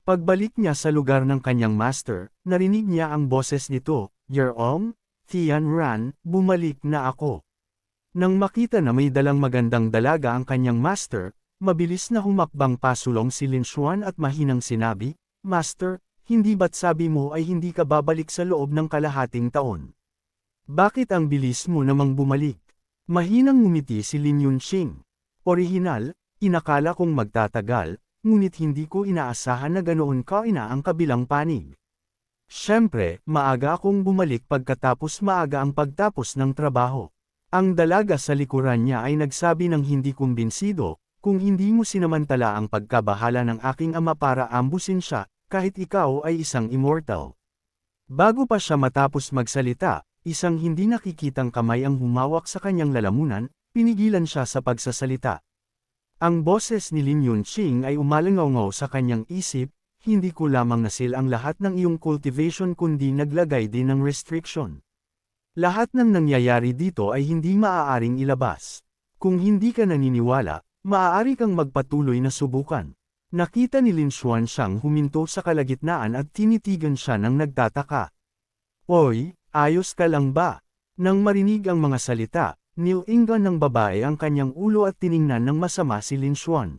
Pagbalik niya sa lugar ng kanyang master, narinig niya ang boses nito, "Your Tian Ran, bumalik na ako." Nang makita na may dalang magandang dalaga ang kanyang master, mabilis na humakbang pasulong si Lin Xuan at mahinang sinabi, "Master, hindi ba't sabi mo ay hindi ka babalik sa loob ng kalahating taon? Bakit ang bilis mo namang bumalik?" Mahinang ngumiti si Lin Yunqing. "Orihinal, inakala kong magtatagal, ngunit hindi ko inaasahan na ganoon kaina ang kabilang panig. Siyempre, maaga akong bumalik pagkatapos maaga ang pagtapos ng trabaho." Ang dalaga sa likuran niya ay nagsabi ng hindi kumbinsido, "Kung hindi mo sinamantala ang pagkabahala ng aking ama para ambusin siya, kahit ikaw ay isang immortal." Bago pa siya matapos magsalita, isang hindi nakikitang kamay ang humawak sa kanyang lalamunan, pinigilan siya sa pagsasalita. Ang boses ni Lin Yunqing ay umalangaw sa kanyang isip, "Hindi ko lamang nasil ang lahat ng iyong cultivation kundi naglagay din ng restriction. Lahat ng nangyayari dito ay hindi maaaring ilabas. Kung hindi ka naniniwala, maaari kang magpatuloy na subukan." Nakita ni Lin Xuan siyang huminto sa kalagitnaan at tinitigan siya ng nagtataka. "Oy, ayos ka lang ba?" Nang marinig ang mga salita, nilingan ng babae ang kanyang ulo at tiningnan ng masama si Lin Xuan.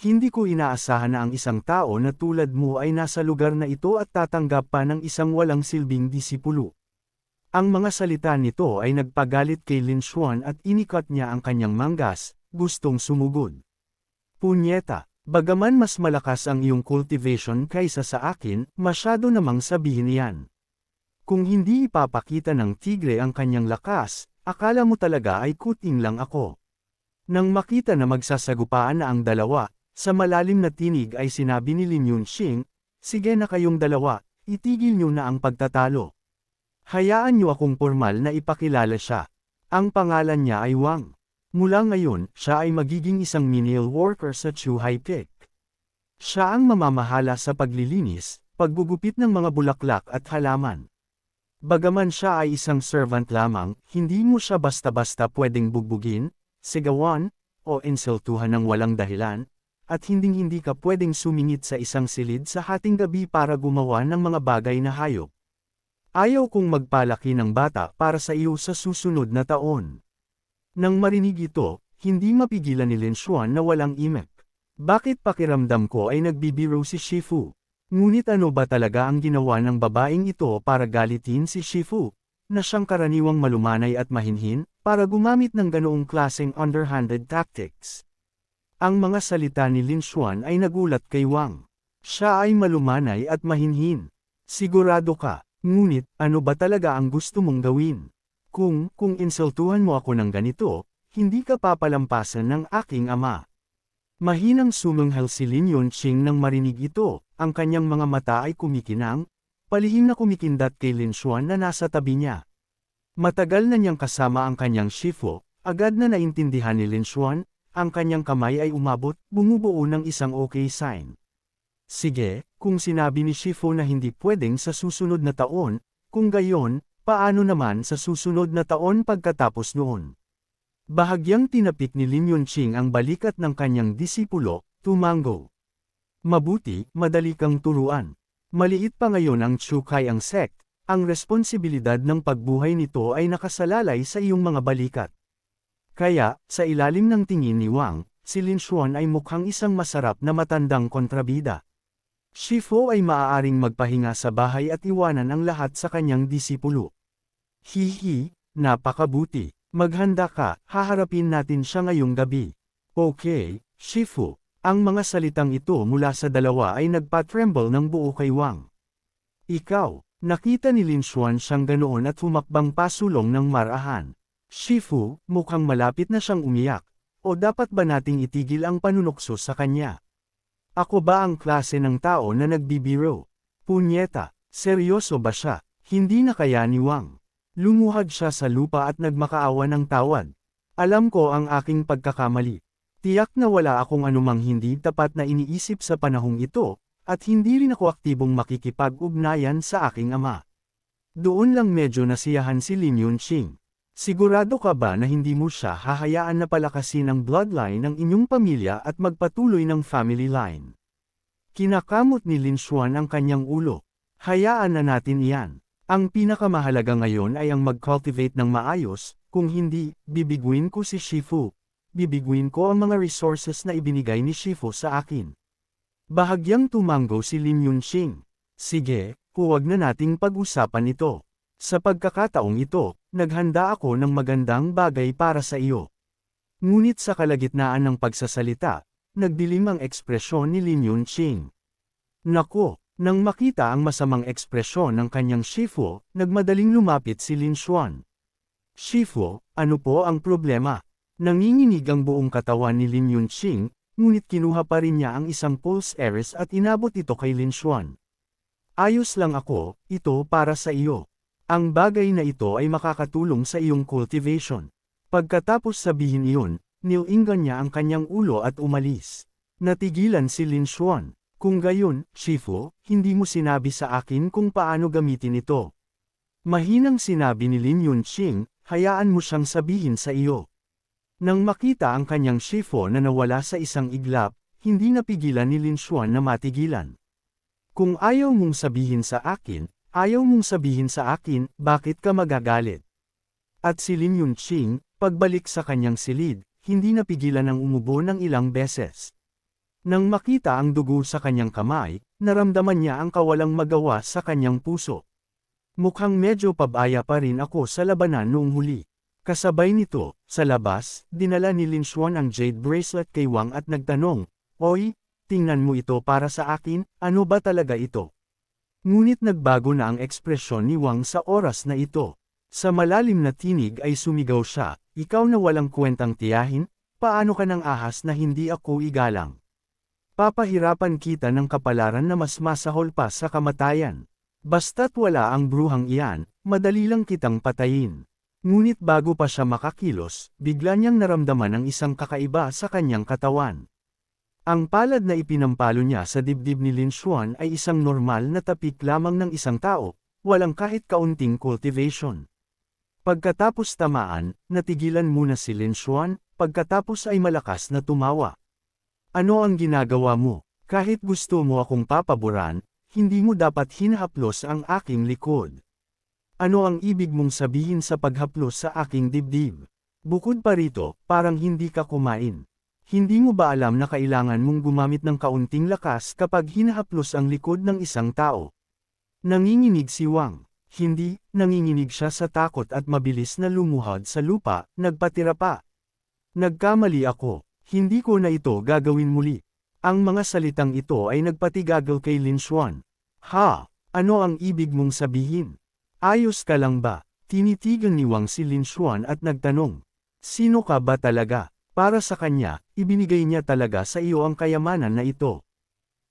"Hindi ko inaasahan na ang isang tao na tulad mo ay nasa lugar na ito at tatanggap pa ng isang walang silbing disipulo." Ang mga salita nito ay nagpagalit kay Lin Xuan at inikat niya ang kanyang manggas, gustong sumugod. "Punyeta, bagaman mas malakas ang iyong cultivation kaysa sa akin, masyado namang sabihin iyan. Kung hindi ipapakita ng tigre ang kanyang lakas, akala mo talaga ay kuting lang ako." Nang makita na magsasagupaan na ang dalawa, sa malalim na tinig ay sinabi ni Lin Yunqing, "Sige na kayong dalawa, itigil niyo na ang pagtatalo. Hayaan niyo akong formal na ipakilala siya. Ang pangalan niya ay Wang. Mula ngayon, siya ay magiging isang menial worker sa Chuhai Peak. Siya ang mamamahala sa paglilinis, paggugupit ng mga bulaklak at halaman. Bagaman siya ay isang servant lamang, hindi mo siya basta-basta pwedeng bugbugin, sigawan, o insultuhan ng walang dahilan, at hinding-hindi ka pwedeng sumingit sa isang silid sa hating gabi para gumawa ng mga bagay na hayop. Ayaw kong magpalaki ng bata para sa iyo sa susunod na taon." Nang marinig ito, hindi mapigilan ni Lin Xuan na walang imek. Bakit pakiramdam ko ay nagbibiro si Shifu? Ngunit ano ba talaga ang ginawa ng babaeng ito para galitin si Shifu, na siyang karaniwang malumanay at mahinhin, para gumamit ng ganoong klaseng underhanded tactics? Ang mga salita ni Lin Xuan ay nagulat kay Wang. Siya ay malumanay at mahinhin. "Sigurado ka? Ngunit, ano ba talaga ang gusto mong gawin? Kung insultuhan mo ako ng ganito, hindi ka papalampasan ng aking ama." Mahinang sumanghal si Lin Yunqing nang marinig ito, ang kanyang mga mata ay kumikinang, palihim na kumikindat kay Lin Xuan na nasa tabi niya. Matagal na niyang kasama ang kanyang Shifu, agad na naintindihan ni Lin Xuan, ang kanyang kamay ay umabot, bumubuo ng isang okay sign. Sige, kung sinabi ni Shifu na hindi pwedeng sa susunod na taon, kung gayon, paano naman sa susunod na taon pagkatapos noon? Bahagyang tinapik ni Lin Yunqing ang balikat ng kanyang disipulo, tumango. "Mabuti, madali kang turuan. Maliit pa ngayon ang Chukai ang sect, ang responsibilidad ng pagbuhay nito ay nakasalalay sa iyong mga balikat." Kaya, sa ilalim ng tingin ni Wang, si Lin Xuan ay mukhang isang masarap na matandang kontrabida. Shifu ay maaaring magpahinga sa bahay at iwanan ang lahat sa kanyang disipulo. "Hihi, napakabuti. Maghanda ka, haharapin natin siya ngayong gabi." "Okay, Shifu." Ang mga salitang ito mula sa dalawa ay nagpa-tremble ng buo kay Wang. "Ikaw." Nakita ni Lin Xuan siyang ganoon at humakbang pasulong ng marahan. "Shifu, mukhang malapit na siyang umiyak. O dapat ba nating itigil ang panunukso sa kanya? Ako ba ang klase ng tao na nagbibiro? Punyeta, seryoso ba siya?" Hindi na kaya ni Wang. Lumuhad siya sa lupa at nagmakaawa ng tawad. "Alam ko ang aking pagkakamali. Tiyak na wala akong anumang hindi tapat na iniisip sa panahong ito, at hindi rin ako aktibong makikipag-ugnayan sa aking ama." Doon lang medyo nasiyahan si Lin Yunqing. "Sigurado ka ba na hindi mo siya hahayaan na palakasin ang bloodline ng inyong pamilya at magpatuloy ng family line?" Kinakamot ni Lin Xuan ang kanyang ulo. Hayaan na natin iyan. Ang pinakamahalaga ngayon ay ang mag-cultivate ng maayos, kung hindi, bibiguin ko si Shifu. Bibiguin ko ang mga resources na ibinigay ni Shifu sa akin. Bahagyang tumango si Lin Yunqing. Sige, huwag na nating pag-usapan ito. Sa pagkakataong ito, naghanda ako ng magandang bagay para sa iyo. Ngunit sa kalagitnaan ng pagsasalita, nagdilim ang ekspresyon ni Lin Yunqing. Nako, nang makita ang masamang ekspresyon ng kanyang Shifu, nagmadaling lumapit si Lin Xuan. Shifu, ano po ang problema? Nanginginig ang buong katawan ni Lin Yunqing, ngunit kinuha pa rin niya ang isang pulse heiress at inabot ito kay Lin Xuan. Ayos lang ako, ito para sa iyo. Ang bagay na ito ay makakatulong sa iyong cultivation. Pagkatapos sabihin iyon, nilingan niya ang kanyang ulo at umalis. Natigilan si Lin Xuan. Kung gayon, Shifu, hindi mo sinabi sa akin kung paano gamitin ito. Mahinang sinabi ni Lin Yunqing, hayaan mo siyang sabihin sa iyo. Nang makita ang kanyang Shifu na nawala sa isang iglap, hindi napigilan ni Lin Xuan na matigilan. Kung ayaw mong sabihin sa akin, bakit ka magagalit? At si Lin Yunqing, pagbalik sa kanyang silid, hindi napigilan ang umubo ng ilang beses. Nang makita ang dugo sa kanyang kamay, naramdaman niya ang kawalang magawa sa kanyang puso. Mukhang medyo pabaya pa rin ako sa labanan noong huli. Kasabay nito, sa labas, dinala ni Lin Xuan ang jade bracelet kay Wang at nagtanong, "Oy, tingnan mo ito para sa akin, ano ba talaga ito?" Ngunit nagbago na ang ekspresyon ni Wang sa oras na ito. Sa malalim na tinig ay sumigaw siya, "Ikaw na walang kwentang tiyahin, paano ka nang ahas na hindi ako igalang? Papahirapan kita ng kapalaran na mas masahol pa sa kamatayan. Basta't wala ang bruhang iyan, madali lang kitang patayin." Ngunit bago pa siya makakilos, bigla niyang naramdaman ang isang kakaiba sa kanyang katawan. Ang palad na ipinampalo niya sa dibdib ni Lin Xuan ay isang normal na tapik lamang ng isang tao, walang kahit kaunting cultivation. Pagkatapos tamaan, natigilan muna si Lin Xuan, pagkatapos ay malakas na tumawa. "Ano ang ginagawa mo? Kahit gusto mo akong papaboran, hindi mo dapat hinahaplos ang aking likod. Ano ang ibig mong sabihin sa paghaplos sa aking dibdib? Bukod pa rito, parang hindi ka kumain. Hindi mo ba alam na kailangan mong gumamit ng kaunting lakas kapag hinahaplos ang likod ng isang tao?" Nanginginig si Wang. Hindi, nanginginig siya sa takot at mabilis na lumuhod sa lupa, nagpatira pa. "Nagkamali ako. Hindi ko na ito gagawin muli." Ang mga salitang ito ay nagpatigagal kay Lin Xuan. "Ha? Ano ang ibig mong sabihin? Ayos ka lang ba?" Tinitigan ni Wang si Lin Xuan at nagtanong. "Sino ka ba talaga? Para sa kanya, ibinigay niya talaga sa iyo ang kayamanan na ito."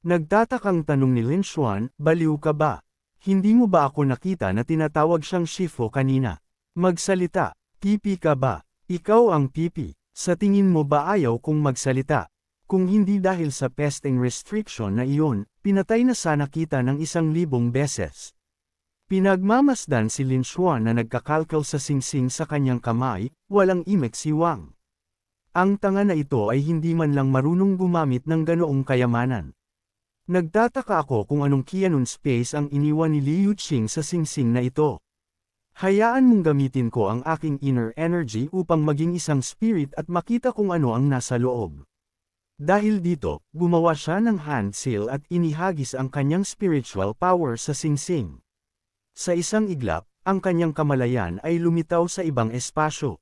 Nagtatakang tanong ni Lin Xuan, "Baliw ka ba? Hindi mo ba ako nakita na tinatawag siyang Shifu kanina? Magsalita, pipi ka ba? Ikaw ang pipi. Sa tingin mo ba ayaw kong magsalita? Kung hindi dahil sa pesting restriction na iyon, pinatay na sana kita ng 1,000 beses." Pinagmamasdan si Lin Xuan na nagkakalkal sa singsing sa kanyang kamay, walang imek si Wang. Ang tanga na ito ay hindi man lang marunong gumamit ng ganoong kayamanan. Nagtataka ako kung anong Qianun space ang iniwan ni Liu Qing sa singsing na ito. Hayaan mong gamitin ko ang aking inner energy upang maging isang spirit at makita kung ano ang nasa loob. Dahil dito, gumawa siya ng hand seal at inihagis ang kanyang spiritual power sa singsing. Sa isang iglap, ang kanyang kamalayan ay lumitaw sa ibang espasyo.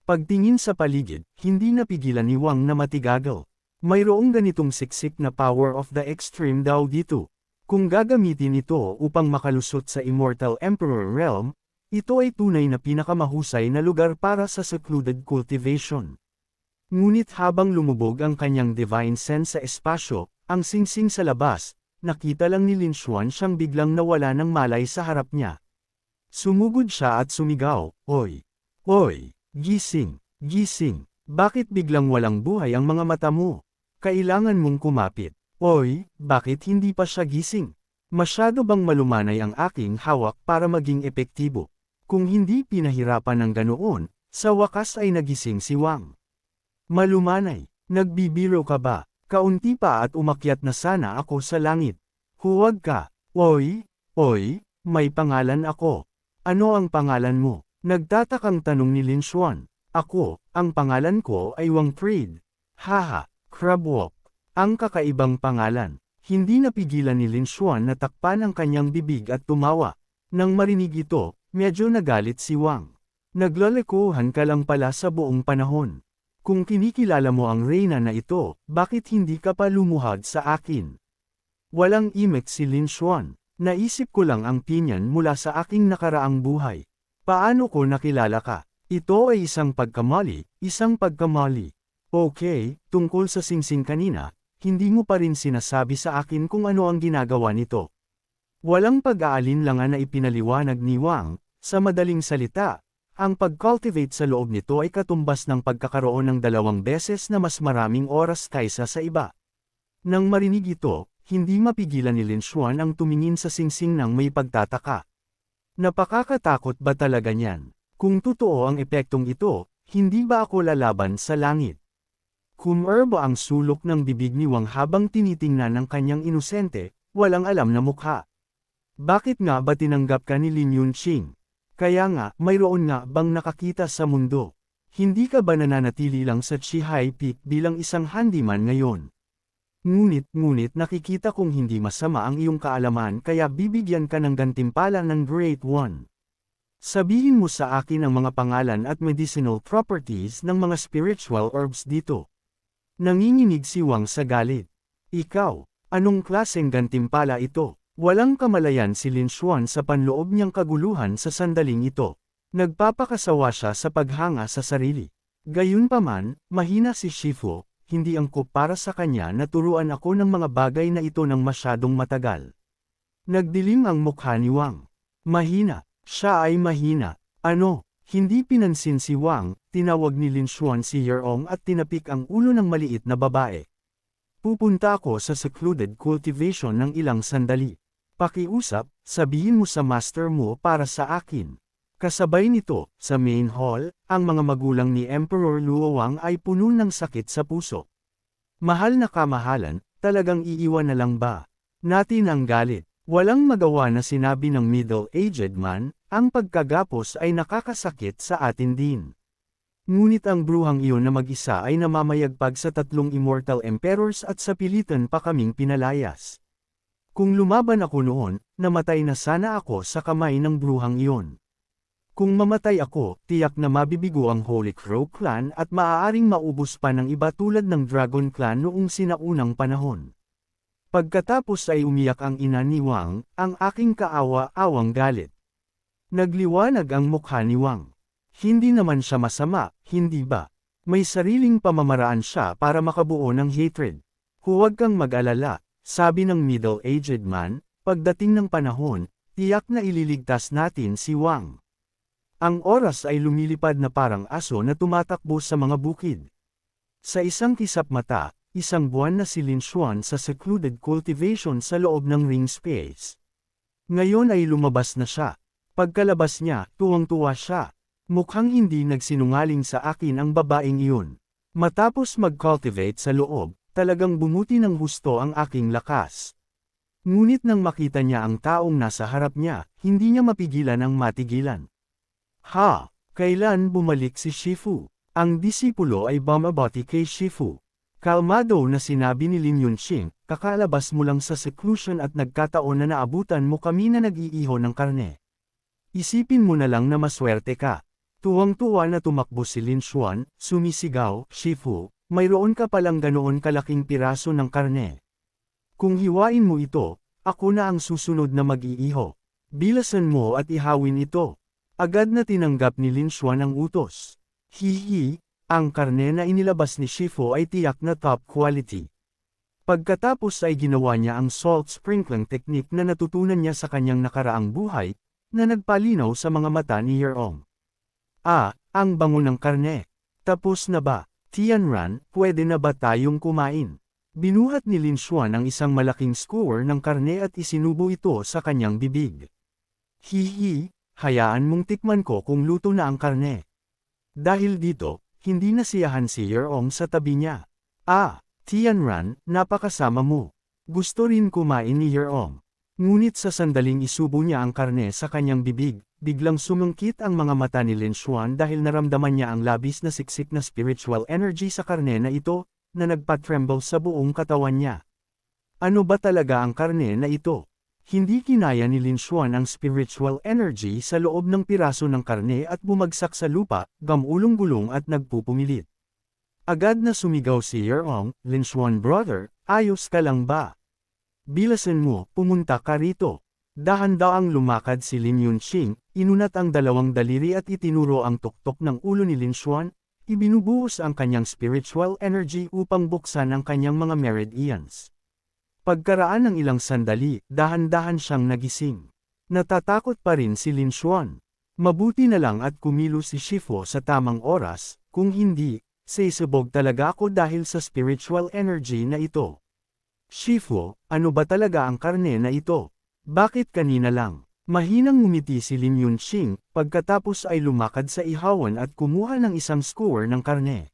Pagtingin sa paligid, hindi napigilan ni Wang na matigagal. Mayroong ganitong siksik na power of the extreme daw dito. Kung gagamitin ito upang makalusot sa Immortal Emperor Realm, ito ay tunay na pinakamahusay na lugar para sa secluded cultivation. Ngunit habang lumubog ang kanyang divine sense sa espasyo, ang singsing sa labas, nakita lang ni Lin Xuan siyang biglang nawala ng malay sa harap niya. Sumugod siya at sumigaw, "Oy! Oy! Gising! Gising! Bakit biglang walang buhay ang mga mata mo? Kailangan mong kumapit. Oy, bakit hindi pa siya gising? Masyado bang malumanay ang aking hawak para maging epektibo?" Kung hindi pinahirapan ng ganoon, sa wakas ay nagising si Wang. "Malumanay, nagbibiro ka ba? Kaunti pa at umakyat na sana ako sa langit. Huwag ka. Oy, may pangalan ako. Ano ang pangalan mo? Nagtatakang tanong ni Lin Xuan. Ako, ang pangalan ko ay Wang Pride. Haha, Crabwalk. Ang kakaibang pangalan. Hindi napigilan ni Lin Xuan na takpan ang kanyang bibig at tumawa. Nang marinig ito, medyo nagalit si Wang. Naglalekuhan ka lang pala sa buong panahon. Kung kinikilala mo ang reyna na ito, bakit hindi ka pa lumuhad sa akin? Walang imik si Lin Xuan. Naisip ko lang ang pinyan mula sa aking nakaraang buhay. Paano ko nakilala ka? Ito ay isang pagkamali. Okay, tungkol sa singsing kanina, hindi mo pa rin sinasabi sa akin kung ano ang ginagawa nito. Walang pag-aalinlangan na ipinaliwanag ni Wang. Sa madaling salita, ang pag-cultivate sa loob nito ay katumbas ng pagkakaroon ng 2 beses na mas maraming oras kaysa sa iba. Nang marinig ito, hindi mapigilan ni Lin Xuan ang tumingin sa singsing ng may pagtataka. Napakakatakot ba talaga niyan? Kung totoo ang epektong ito, hindi ba ako lalaban sa langit? Kumerbo ang sulok ng bibig ni Wang habang tinitingnan ng kanyang inosente, walang alam na mukha. Bakit nga ba tinanggap ka ni Lin Yunqing? Kaya nga, mayroon nga bang nakakita sa mundo? Hindi ka ba nananatili lang sa Chihai Peak bilang isang handyman ngayon? Ngunit nakikita kong hindi masama ang iyong kaalaman kaya bibigyan ka ng gantimpala ng Great One. Sabihin mo sa akin ang mga pangalan at medicinal properties ng mga spiritual herbs dito. Nanginginig si Wang sa galit. Ikaw, anong klaseng gantimpala ito? Walang kamalayan si Lin Xuan sa panloob niyang kaguluhan sa sandaling ito. Nagpapakasawa siya sa paghanga sa sarili. Gayunpaman, mahina si Shifu, hindi angkop para sa kanya na turuan ako ng mga bagay na ito ng masyadong matagal. Nagdilim ang mukha ni Wang. Mahina, siya ay mahina. Ano? Hindi pinansin si Wang, tinawag ni Lin Xuan si Yerong at tinapik ang ulo ng maliit na babae. Pupunta ako sa secluded cultivation ng ilang sandali. Pakiusap, sabihin mo sa master mo para sa akin. Kasabay nito, sa main hall, ang mga magulang ni Emperor Luowang ay puno ng sakit sa puso. Mahal na kamahalan, talagang iiwan na lang ba natin ang galit? Walang magawa na sinabi ng middle-aged man, ang pagkagapos ay nakakasakit sa atin din. Ngunit ang bruhang iyon na mag-isa ay namamayagpag sa 3 immortal emperors at sa pilitan pa kaming pinalayas. Kung lumaban ako noon, namatay na sana ako sa kamay ng bruhang iyon. Kung mamatay ako, tiyak na mabibigo ang Holy Crow Clan at maaaring maubos pa ng iba tulad ng Dragon Clan noong sinaunang panahon. Pagkatapos ay umiyak ang ina ni Wang, ang aking kaawa-awang galit. Nagliwanag ang mukha ni Wang. Hindi naman siya masama, hindi ba? May sariling pamamaraan siya para makabuo ng hatred. Huwag kang mag-alala, sabi ng middle-aged man, pagdating ng panahon, tiyak na ililigtas natin si Wang. Ang oras ay lumilipad na parang aso na tumatakbo sa mga bukid. Sa isang kisap mata, isang buwan na si Lin Xuan sa secluded cultivation sa loob ng ring space. Ngayon ay lumabas na siya. Pagkalabas niya, tuwang-tuwa siya. Mukhang hindi nagsinungaling sa akin ang babaeng iyon. Matapos mag-cultivate sa loob, talagang bumuti ng husto ang aking lakas. Ngunit nang makita niya ang taong nasa harap niya, hindi niya mapigilan ang matigilan. Kailan bumalik si Shifu? Ang disipulo ay bumabati kay Shifu. Kalmado na sinabi ni Lin Yunqing, kakalabas mo lang sa seclusion at nagkataon na naabutan mo kami na nag-iiho ng karne. Isipin mo na lang na maswerte ka. Tuwang-tuwa na tumakbo si Lin Xuan, sumisigaw, Shifu, mayroon ka palang ganoon kalaking piraso ng karne. Kung hiwain mo ito, ako na ang susunod na mag-iiho. Bilasan mo at ihawin ito. Agad na tinanggap ni Lin Xuan ang utos. Hihi, ang karne na inilabas ni Shifu ay tiyak na top quality. Pagkatapos ay ginawa niya ang salt sprinkling technique na natutunan niya sa kanyang nakaraang buhay, na nagpalinaw sa mga mata ni Yerong. Ang bango ng karne. Tapos na ba? Tianran, pwede na ba tayong kumain? Binuhat ni Lin Xuan ang isang malaking skewer ng karne at isinubo ito sa kanyang bibig. Hihi, hayaan mong tikman ko kung luto na ang karne. Dahil dito, hindi nasiyahan si Yerong sa tabi niya. Tianran, napakasama mo. Gusto rin kumain ni Yeong. Ngunit sa sandaling isubo niya ang karne sa kanyang bibig, biglang sumungkit ang mga mata ni Lin Xuan dahil naramdaman niya ang labis na siksik na spiritual energy sa karne na ito, na nagpa-tremble sa buong katawan niya. Ano ba talaga ang karne na ito? Hindi kinaya ni Lin Xuan ang spiritual energy sa loob ng piraso ng karne at bumagsak sa lupa, gamulong-gulong at nagpupumilit. Agad na sumigaw si Yeong, Lin Xuan brother, ayos ka lang ba? Bilasan mo, pumunta ka rito. Dahan-daang lumakad si Lin Yunqing, inunat ang dalawang daliri at itinuro ang tuktok ng ulo ni Lin Xuan, ibinubuhos ang kanyang spiritual energy upang buksan ang kanyang mga meridians. Pagkaraan ng ilang sandali, dahan-dahan siyang nagising. Natatakot pa rin si Lin Xuan. Mabuti na lang at kumilos si Shifu sa tamang oras, kung hindi, sisubog talaga ako dahil sa spiritual energy na ito. Shifu, ano ba talaga ang karne na ito? Bakit kanina lang? Mahinang ngumiti si Lin Yunqing, pagkatapos ay lumakad sa ihawan at kumuha ng isang skewer ng karne.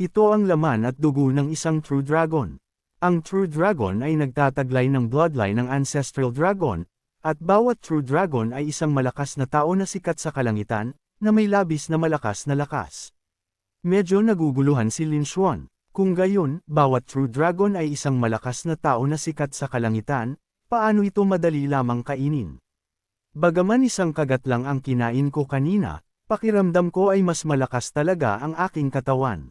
Ito ang laman at dugo ng isang true dragon. Ang true dragon ay nagtataglay ng bloodline ng ancestral dragon, at bawat true dragon ay isang malakas na tao na sikat sa kalangitan, na may labis na malakas na lakas. Medyo naguguluhan si Lin Xuan. Kung gayon, bawat true dragon ay isang malakas na tao na sikat sa kalangitan, paano ito madali lamang kainin? Bagaman isang kagat lang ang kinain ko kanina, pakiramdam ko ay mas malakas talaga ang aking katawan.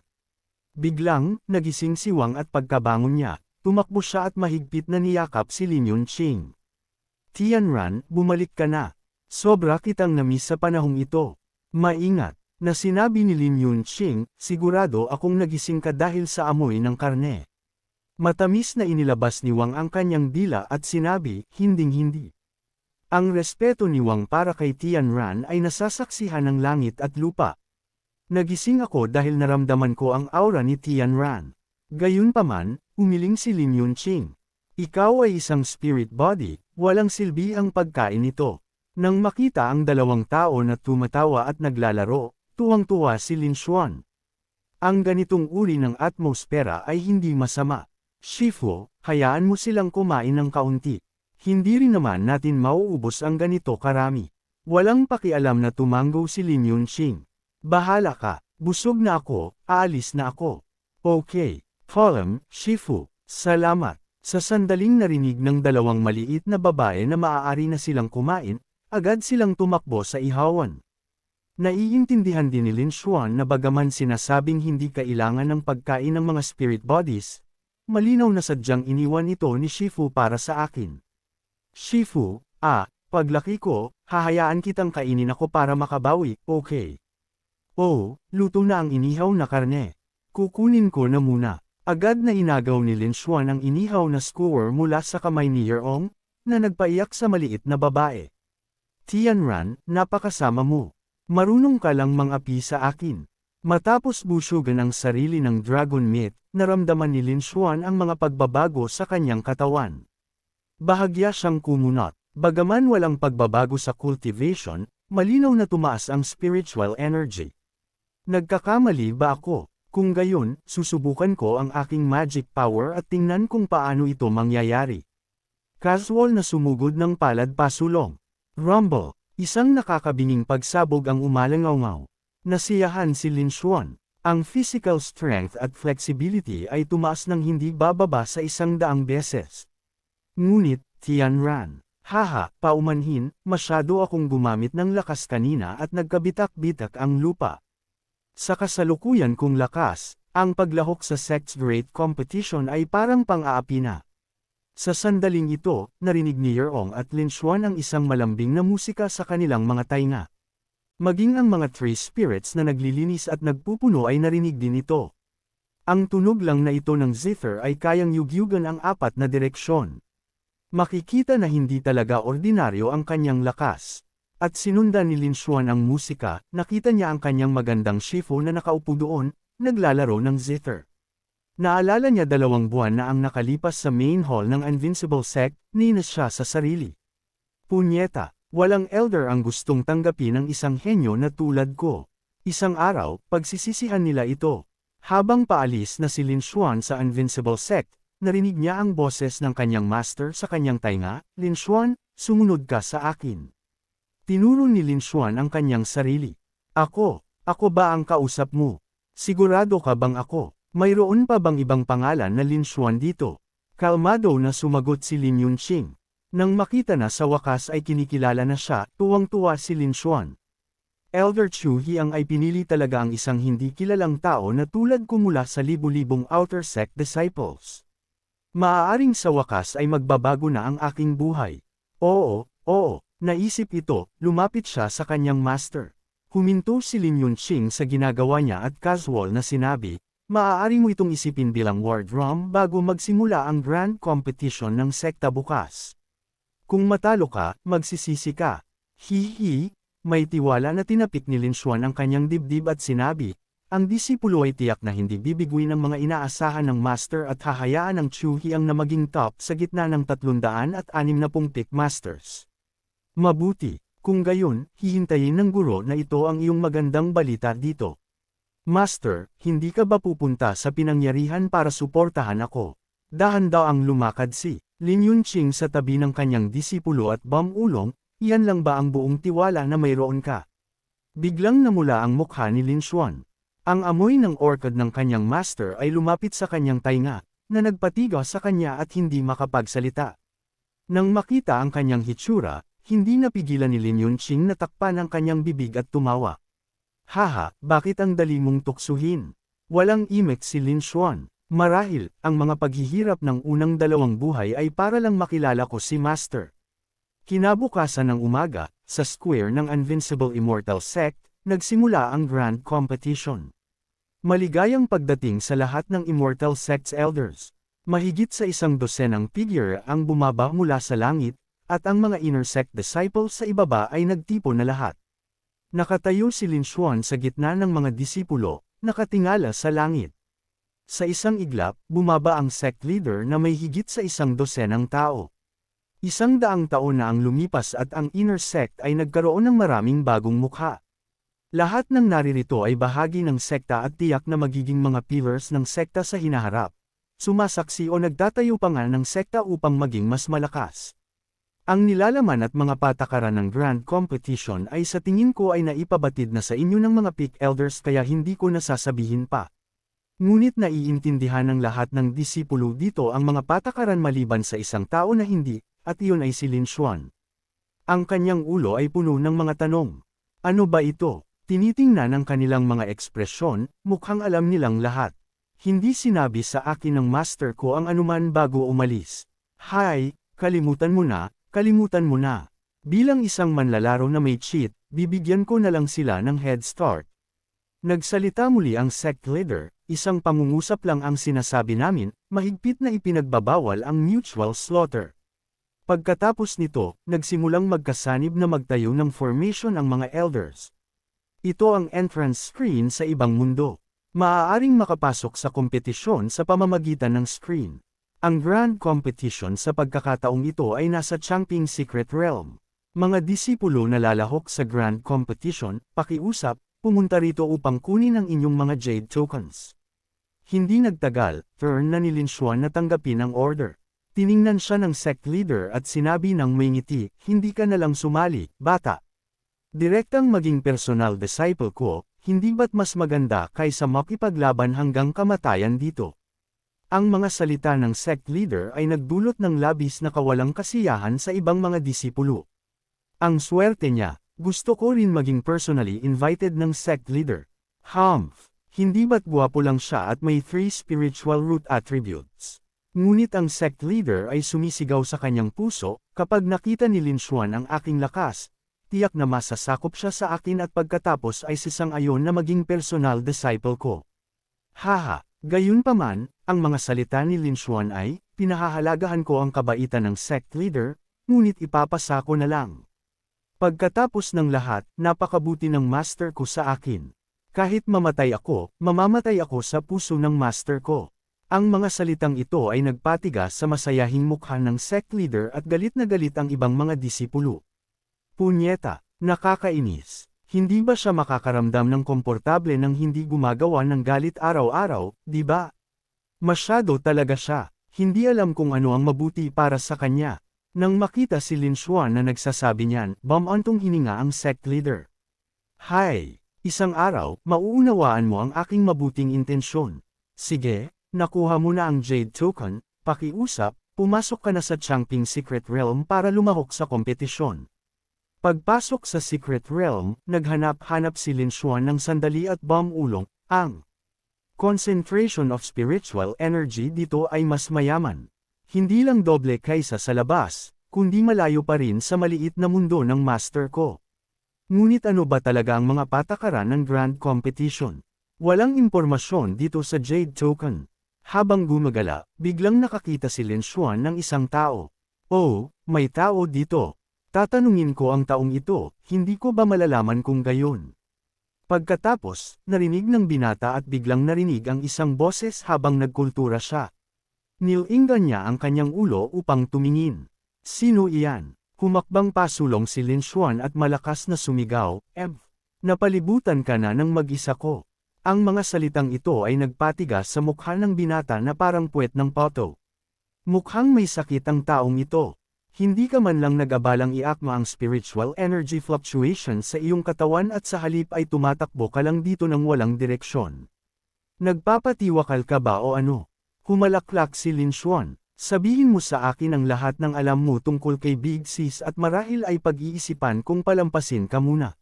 Biglang, nagising si Wang at pagkabangon niya, tumakbo siya at mahigpit na niyakap si Lin Yunqing. Tianran, bumalik ka na. Sobra kitang namiss sa panahong ito. Maingat. Na sinabi ni Lin Yunqing, sigurado akong nagising ka dahil sa amoy ng karne. Matamis na inilabas ni Wang ang kanyang dila at sinabi, hinding-hindi. Ang respeto ni Wang para kay Tianran ay nasasaksihan ng langit at lupa. Nagising ako dahil naramdaman ko ang aura ni Tianran. Gayunpaman, umiling si Lin Yunqing. Ikaw ay isang spirit body, walang silbi ang pagkain nito. Nang makita ang dalawang tao na tumatawa at naglalaro, tuwang-tuwa si Lin Xuan. Ang ganitong uri ng atmosfera ay hindi masama. Shifu, hayaan mo silang kumain ng kaunti. Hindi rin naman natin mauubos ang ganito karami. Walang pakialam na tumanggo si Lin Yunqing. Bahala ka, busog na ako, aalis na ako. Okay, Column, Shifu, salamat. Sa sandaling narinig ng dalawang maliit na babae na maaari na silang kumain, agad silang tumakbo sa ihawan. Naiintindihan din ni Lin Xuan na bagaman sinasabing hindi kailangan ng pagkain ng mga spirit bodies, malinaw na sadyang iniwan ito ni Shifu para sa akin. Shifu, paglaki ko, hahayaan kitang kainin ako para makabawi, okay? Oh, luto na ang inihaw na karne. Kukunin ko na muna. Agad na inagaw ni Lin Xuan ang inihaw na skewer mula sa kamay ni Yeong, na nagpaiyak sa maliit na babae. Tianran, napakasama mo. Marunong ka lang mangapi sa akin. Matapos busugan ang sarili ng dragon meat, naramdaman ni Lin Xuan ang mga pagbabago sa kanyang katawan. Bahagya siyang kumunot. Bagaman walang pagbabago sa cultivation, malinaw na tumaas ang spiritual energy. Nagkakamali ba ako? Kung gayon, susubukan ko ang aking magic power at tingnan kung paano ito mangyayari. Casual na sumugod ng palad pasulong. Rumble. Isang nakakabinging pagsabog ang umalangaw-ngaw. Nasiyahan si Lin Xuan. Ang physical strength at flexibility ay tumaas ng hindi bababa sa 100 beses. Ngunit, Tianran, paumanhin, masyado akong gumamit ng lakas kanina at nagkabitak-bitak ang lupa. Sa kasalukuyan kong lakas, ang paglahok sa sex grade competition ay parang pang-aapi na. Sa sandaling ito, narinig ni Yeong at Lin Xuan ang isang malambing na musika sa kanilang mga tainga. Maging ang mga tree spirits na naglilinis at nagpupuno ay narinig din ito. Ang tunog lang na ito ng zither ay kayang yugyugan ang 4 na direksyon. Makikita na hindi talaga ordinaryo ang kanyang lakas. At sinundan ni Lin Xuan ang musika, nakita niya ang kanyang magandang Shifu na nakaupo doon, naglalaro ng zither. Naalala niya 2 buwan na ang nakalipas sa main hall ng Invincible Sect, ninas siya sa sarili. Punyeta, walang elder ang gustong tanggapin ng isang henyo na tulad ko. Isang araw, pagsisisihan nila ito. Habang paalis na si Lin Xuan sa Invincible Sect, narinig niya ang boses ng kanyang master sa kanyang tainga, "Lin Xuan, sumunod ka sa akin." Tinuro ni Lin Xuan ang kanyang sarili. Ako ba ang kausap mo? Sigurado ka bang ako? Mayroon pa bang ibang pangalan na Lin Xuan dito? Kalmado na sumagot si Lin Yunqing. Nang makita na sa wakas ay kinikilala na siya, tuwang-tuwa si Lin Xuan. Elder Chu Hiang ay pinili talaga ang isang hindi kilalang tao na tulad ko mula sa libu-libong Outer Sect disciples. Maaaring sa wakas ay magbabago na ang aking buhay. Oo, naisip ito, lumapit siya sa kanyang master. Huminto si Lin Yunqing sa ginagawa niya at casual na sinabi, "Maaari mo itong isipin bilang ward room bago magsimula ang grand competition ng sekta bukas. Kung matalo ka, magsisisi ka." Hihi, may tiwala na tinapik ni Lin Xuan ang kanyang dibdib at sinabi, "Ang disipulo ay tiyak na hindi bibiguin ng mga inaasahan ng master at hahayaan ng Chu Hiang na maging top sa gitna ng 360 pick masters. Mabuti, kung gayon, hihintayin ng guro na ito ang iyong magandang balita dito. Master, hindi ka ba pupunta sa pinangyarihan para suportahan ako?" Dahan daw ang lumakad si Lin Yunqing sa tabi ng kanyang disipulo at bumulong, "Iyan lang ba ang buong tiwala na mayroon ka?" Biglang namula ang mukha ni Lin Xuan. Ang amoy ng orchid ng kanyang master ay lumapit sa kanyang tainga, na nagpatigaw sa kanya at hindi makapagsalita. Nang makita ang kanyang hitsura, hindi napigilan ni Lin Yunqing na takpan ang kanyang bibig at tumawa. "Haha, bakit ang dali mong tuksuhin?" Walang imik si Lin Xuan. "Marahil, ang mga paghihirap ng unang 2 buhay ay para lang makilala ko si Master." Kinabukasan ng umaga, sa square ng Invincible Immortal Sect, nagsimula ang grand competition. Maligayang pagdating sa lahat ng Immortal Sect's elders. Mahigit sa 100 figure ang bumaba mula sa langit, at ang mga inner sect disciples sa ibaba ay nagtipon na lahat. Nakatayo si Lin Xuan sa gitna ng mga disipulo, nakatingala sa langit. Sa isang iglap, bumaba ang sect leader na may higit sa 100 tao. 100 taon na ang lumipas at ang inner sect ay nagkaroon ng maraming bagong mukha. Lahat ng naririto ay bahagi ng sekta at tiyak na magiging mga pillars ng sekta sa hinaharap. Sumasaksi o nagtatayo pa nga ng sekta upang maging mas malakas. Ang nilalaman at mga patakaran ng grand competition ay sa tingin ko ay naipabatid na sa inyo ng mga peak elders kaya hindi ko nasasabihin pa. Ngunit naiintindihan ng lahat ng disipulo dito ang mga patakaran maliban sa isang tao na hindi, at iyon ay si Lin Xuan. Ang kanyang ulo ay puno ng mga tanong. Ano ba ito? Tinitingnan ang kanilang mga ekspresyon, mukhang alam nilang lahat. Hindi sinabi sa akin ng master ko ang anuman bago umalis. "Hay, kalimutan mo na. Bilang isang manlalaro na may cheat, bibigyan ko na lang sila ng head start." Nagsalita muli ang sect leader, "Isang pangungusap lang ang sinasabi namin, mahigpit na ipinagbabawal ang mutual slaughter." Pagkatapos nito, nagsimulang magkasanib na magtayo ng formation ang mga elders. Ito ang entrance screen sa ibang mundo. Maaaring makapasok sa kompetisyon sa pamamagitan ng screen. Ang grand competition sa pagkakataong ito ay nasa Changping Secret Realm. Mga disipulo na lalahok sa grand competition, pakiusap, pumunta rito upang kunin ang inyong mga jade tokens. Hindi nagtagal, turn na ni Lin Xuan na tanggapin ang order. Tiningnan siya ng sect leader at sinabi ng may ngiti, "Hindi ka na lang sumali, bata. Direktang maging personal disciple ko, hindi ba't mas maganda kaysa makipaglaban hanggang kamatayan dito?" Ang mga salita ng sect leader ay nagdulot ng labis na kawalang kasiyahan sa ibang mga disipulo. Ang swerte niya, gusto ko rin maging personally invited ng sect leader. Hindi ba't gwapo lang siya at may 3 spiritual root attributes? Ngunit ang sect leader ay sumisigaw sa kanyang puso, "Kapag nakita ni Lin Xuan ang aking lakas, tiyak na masasakop siya sa akin at pagkatapos ay sisang-ayon na maging personal disciple ko." Haha, gayunpaman, ang mga salita ni Lin Xuan ay, "Pinahahalagahan ko ang kabaitan ng sect leader, ngunit ipapasa ko na lang. Pagkatapos ng lahat, napakabuti ng master ko sa akin. Kahit mamatay ako, mamamatay ako sa puso ng master ko." Ang mga salitang ito ay nagpatigas sa masayahing mukha ng sect leader at galit na galit ang ibang mga disipulo. "Punyeta, nakakainis. Hindi ba siya makakaramdam ng komportable nang hindi gumagawa ng galit araw-araw, di ba? Masyado talaga siya. Hindi alam kung ano ang mabuti para sa kanya. Nang makita si Lin Xuan na nagsasabi niyan, bumantong hininga ang sect leader. Hay! Isang araw, mauunawaan mo ang aking mabuting intensyon. Sige, nakuha mo na ang Jade Token, pakiusap, pumasok ka na sa Changping Secret Realm para lumahok sa kompetisyon. Pagpasok sa Secret Realm, naghanap-hanap si Lin Xuan ng sandali at bumulong, ang concentration of spiritual energy dito ay mas mayaman. Hindi lang doble kaysa sa labas, kundi malayo pa rin sa maliit na mundo ng master ko. Ngunit ano ba talaga ang mga patakaran ng Grand Competition? Walang impormasyon dito sa Jade Token. Habang gumagala, biglang nakakita si Lin Xuan ng isang tao. Oh, may tao dito. Tatanungin ko ang taong ito, hindi ko ba malalaman kung gayon? Pagkatapos, narinig ng binata at biglang narinig ang isang boses habang nagkultura siya. Nilinggan niya ang kanyang ulo upang tumingin. Sino iyan? Humakbang pasulong si Lin Xuan at malakas na sumigaw, napalibutan ka na ng mag-isa ko. Ang mga salitang ito ay nagpatigas sa mukha ng binata na parang puwet ng poto. Mukhang may sakit ang taong ito. Hindi ka man lang nag-abalang iakma ang spiritual energy fluctuation sa iyong katawan at sa halip ay tumatakbo ka lang dito ng walang direksyon. Nagpapatiwakal ka ba o ano? Humalaklak si Lin Xuan. Sabihin mo sa akin ang lahat ng alam mo tungkol kay Big Sis at marahil ay pag-iisipan kung palampasin ka muna.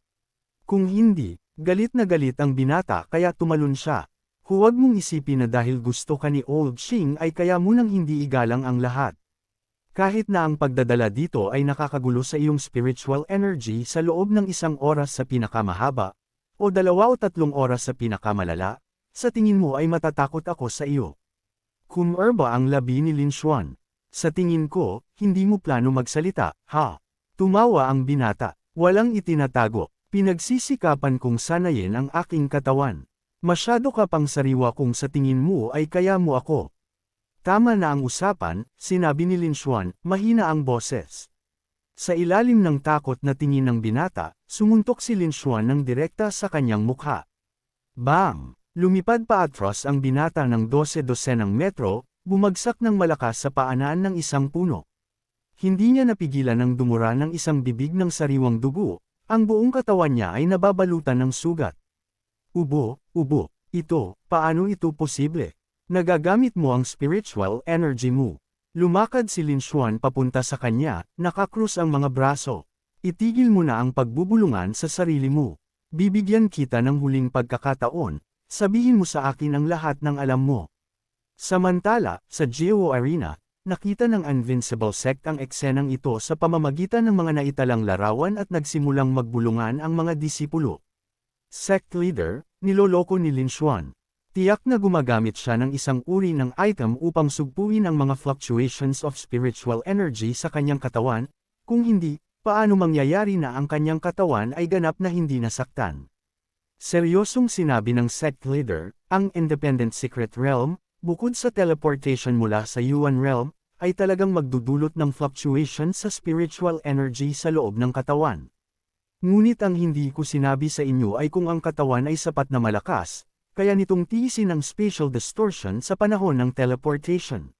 Kung hindi, galit na galit ang binata kaya tumalon siya. Huwag mong isipin na dahil gusto ka ni Old Xing ay kaya mo nang hindi igalang ang lahat. Kahit na ang pagdadala dito ay nakakagulo sa iyong spiritual energy sa loob ng 1 oras sa pinakamahaba, o 2 o 3 oras sa pinakamalala, sa tingin mo ay matatakot ako sa iyo. Kumerba ang labi ni Lin Xuan. Sa tingin ko, hindi mo plano magsalita, ha? Tumawa ang binata. Walang itinatago. Pinagsisikapan kong sanayin ang aking katawan. Masyado ka pang sariwa kung sa tingin mo ay kaya mo ako. Tama na ang usapan, sinabi ni Lin Xuan, mahina ang boses. Sa ilalim ng takot na tingin ng binata, sumuntok si Lin Xuan ng direkta sa kanyang mukha. Bang! Lumipad pa atros ang binata ng 12-dosenang metro, bumagsak ng malakas sa paanan ng isang puno. Hindi niya napigilan ang dumura ng isang bibig ng sariwang dugo, ang buong katawan niya ay nababalutan ng sugat. Ubo, ito, paano ito posible? Nagagamit mo ang spiritual energy mo. Lumakad si Lin Xuan papunta sa kanya, nakakrus ang mga braso. Itigil mo na ang pagbubulungan sa sarili mo. Bibigyan kita ng huling pagkakataon. Sabihin mo sa akin ang lahat ng alam mo. Samantala, sa Geo Arena, nakita ng Invincible Sect ang eksenang ito sa pamamagitan ng mga naitalang larawan at nagsimulang magbulungan ang mga disipulo. Sect leader, niloloko ni Lin Xuan. Tiyak na gumagamit siya ng isang uri ng item upang sugpuin ang mga fluctuations of spiritual energy sa kanyang katawan, kung hindi, paano mangyayari na ang kanyang katawan ay ganap na hindi nasaktan. Seryosong sinabi ng sect leader, ang Independent Secret Realm, bukod sa teleportation mula sa Yuan Realm, ay talagang magdudulot ng fluctuation sa spiritual energy sa loob ng katawan. Ngunit ang hindi ko sinabi sa inyo ay kung ang katawan ay sapat na malakas, kaya nitong tiisin ang spatial distortion sa panahon ng teleportation.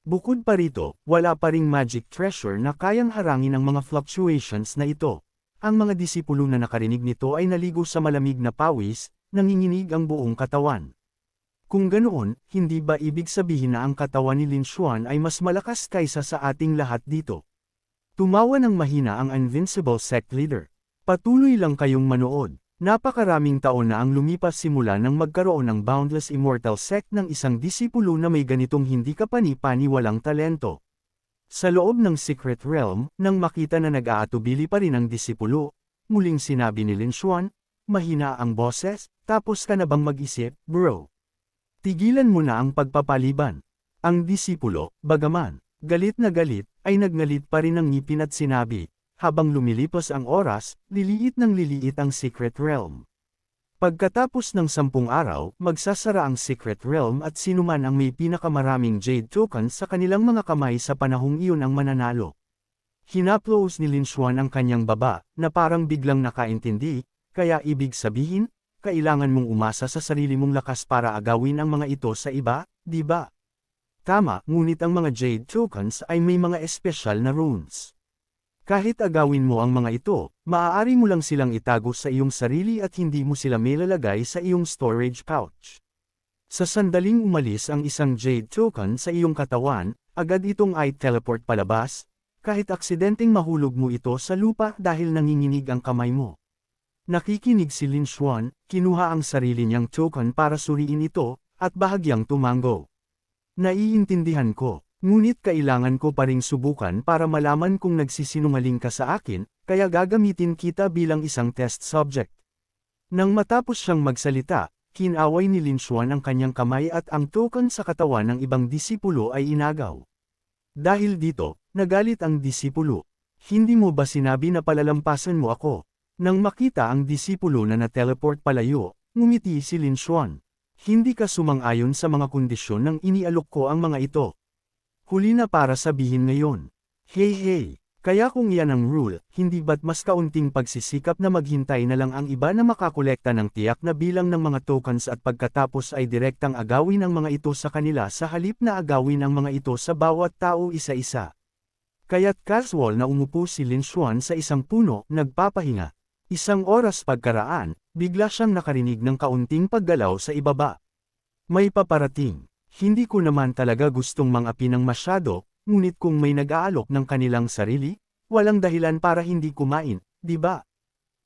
Bukod pa rito, wala pa ring magic treasure na kayang harangin ang mga fluctuations na ito. Ang mga disipulo na nakarinig nito ay naligo sa malamig na pawis, nanginginig ang buong katawan. Kung ganoon, hindi ba ibig sabihin na ang katawan ni Lin Xuan ay mas malakas kaysa sa ating lahat dito? Tumawa ng mahina ang Invincible Sect Leader. Patuloy lang kayong manood. Napakaraming taon na ang lumipas simula nang magkaroon ng Boundless Immortal Sect ng isang disipulo na may ganitong hindi kapani-pani walang talento. Sa loob ng Secret Realm, nang makita na nag-aatubili pa rin ang disipulo, muling sinabi ni Lin Xuan, mahina ang boses, tapos ka na bang mag-isip, bro? Tigilan mo na ang pagpapaliban. Ang disipulo, bagaman, galit na galit, ay nagngalit pa rin ng ngipin at sinabi, habang lumilipas ang oras, liliit ng liliit ang Secret Realm. Pagkatapos ng 10 araw, magsasara ang Secret Realm at sinuman ang may pinakamaraming Jade Tokens sa kanilang mga kamay sa panahong iyon ang mananalo. Hinaplos ni Lin Xuan ang kanyang baba, na parang biglang nakaintindi, kaya ibig sabihin, kailangan mong umasa sa sarili mong lakas para agawin ang mga ito sa iba, di ba? Tama, ngunit ang mga Jade Tokens ay may mga espesyal na runes. Kahit agawin mo ang mga ito, maaari mo lang silang itago sa iyong sarili at hindi mo sila mailalagay sa iyong storage pouch. Sa sandaling umalis ang isang Jade Token sa iyong katawan, agad itong ay teleport palabas, kahit aksidenteng mahulog mo ito sa lupa dahil nanginginig ang kamay mo. Nakikinig si Lin Xuan, kinuha ang sarili niyang token para suriin ito, at bahagyang tumango. Naiintindihan ko, ngunit kailangan ko pa ring subukan para malaman kung nagsisinungaling ka sa akin, kaya gagamitin kita bilang isang test subject. Nang matapos siyang magsalita, kinaway ni Lin Xuan ang kanyang kamay at ang token sa katawan ng ibang disipulo ay inagaw. Dahil dito, nagalit ang disipulo. Hindi mo ba sinabi na palalampasan mo ako? Nang makita ang disipulo na na-teleport palayo, ngumiti si Lin Xuan. Hindi ka sumang-ayon sa mga kondisyon nang inialok ko ang mga ito. Huli na para sabihin ngayon. Hey, kaya kung iyan ang rule, hindi ba't mas kaunting pagsisikap na maghintay na lang ang iba na makakolekta ng tiyak na bilang ng mga tokens at pagkatapos ay direktang agawin ang mga ito sa kanila sa halip na agawin ang mga ito sa bawat tao isa-isa. Kaya't casual na umupo si Lin Xuan sa isang puno, nagpapahinga. Isang oras pagkaraan, bigla siyang nakarinig ng kaunting paggalaw sa ibaba. May paparating. Hindi ko naman talaga gustong mangapi ng masyado, ngunit kung may nag-aalok ng kanilang sarili, walang dahilan para hindi kumain, di ba?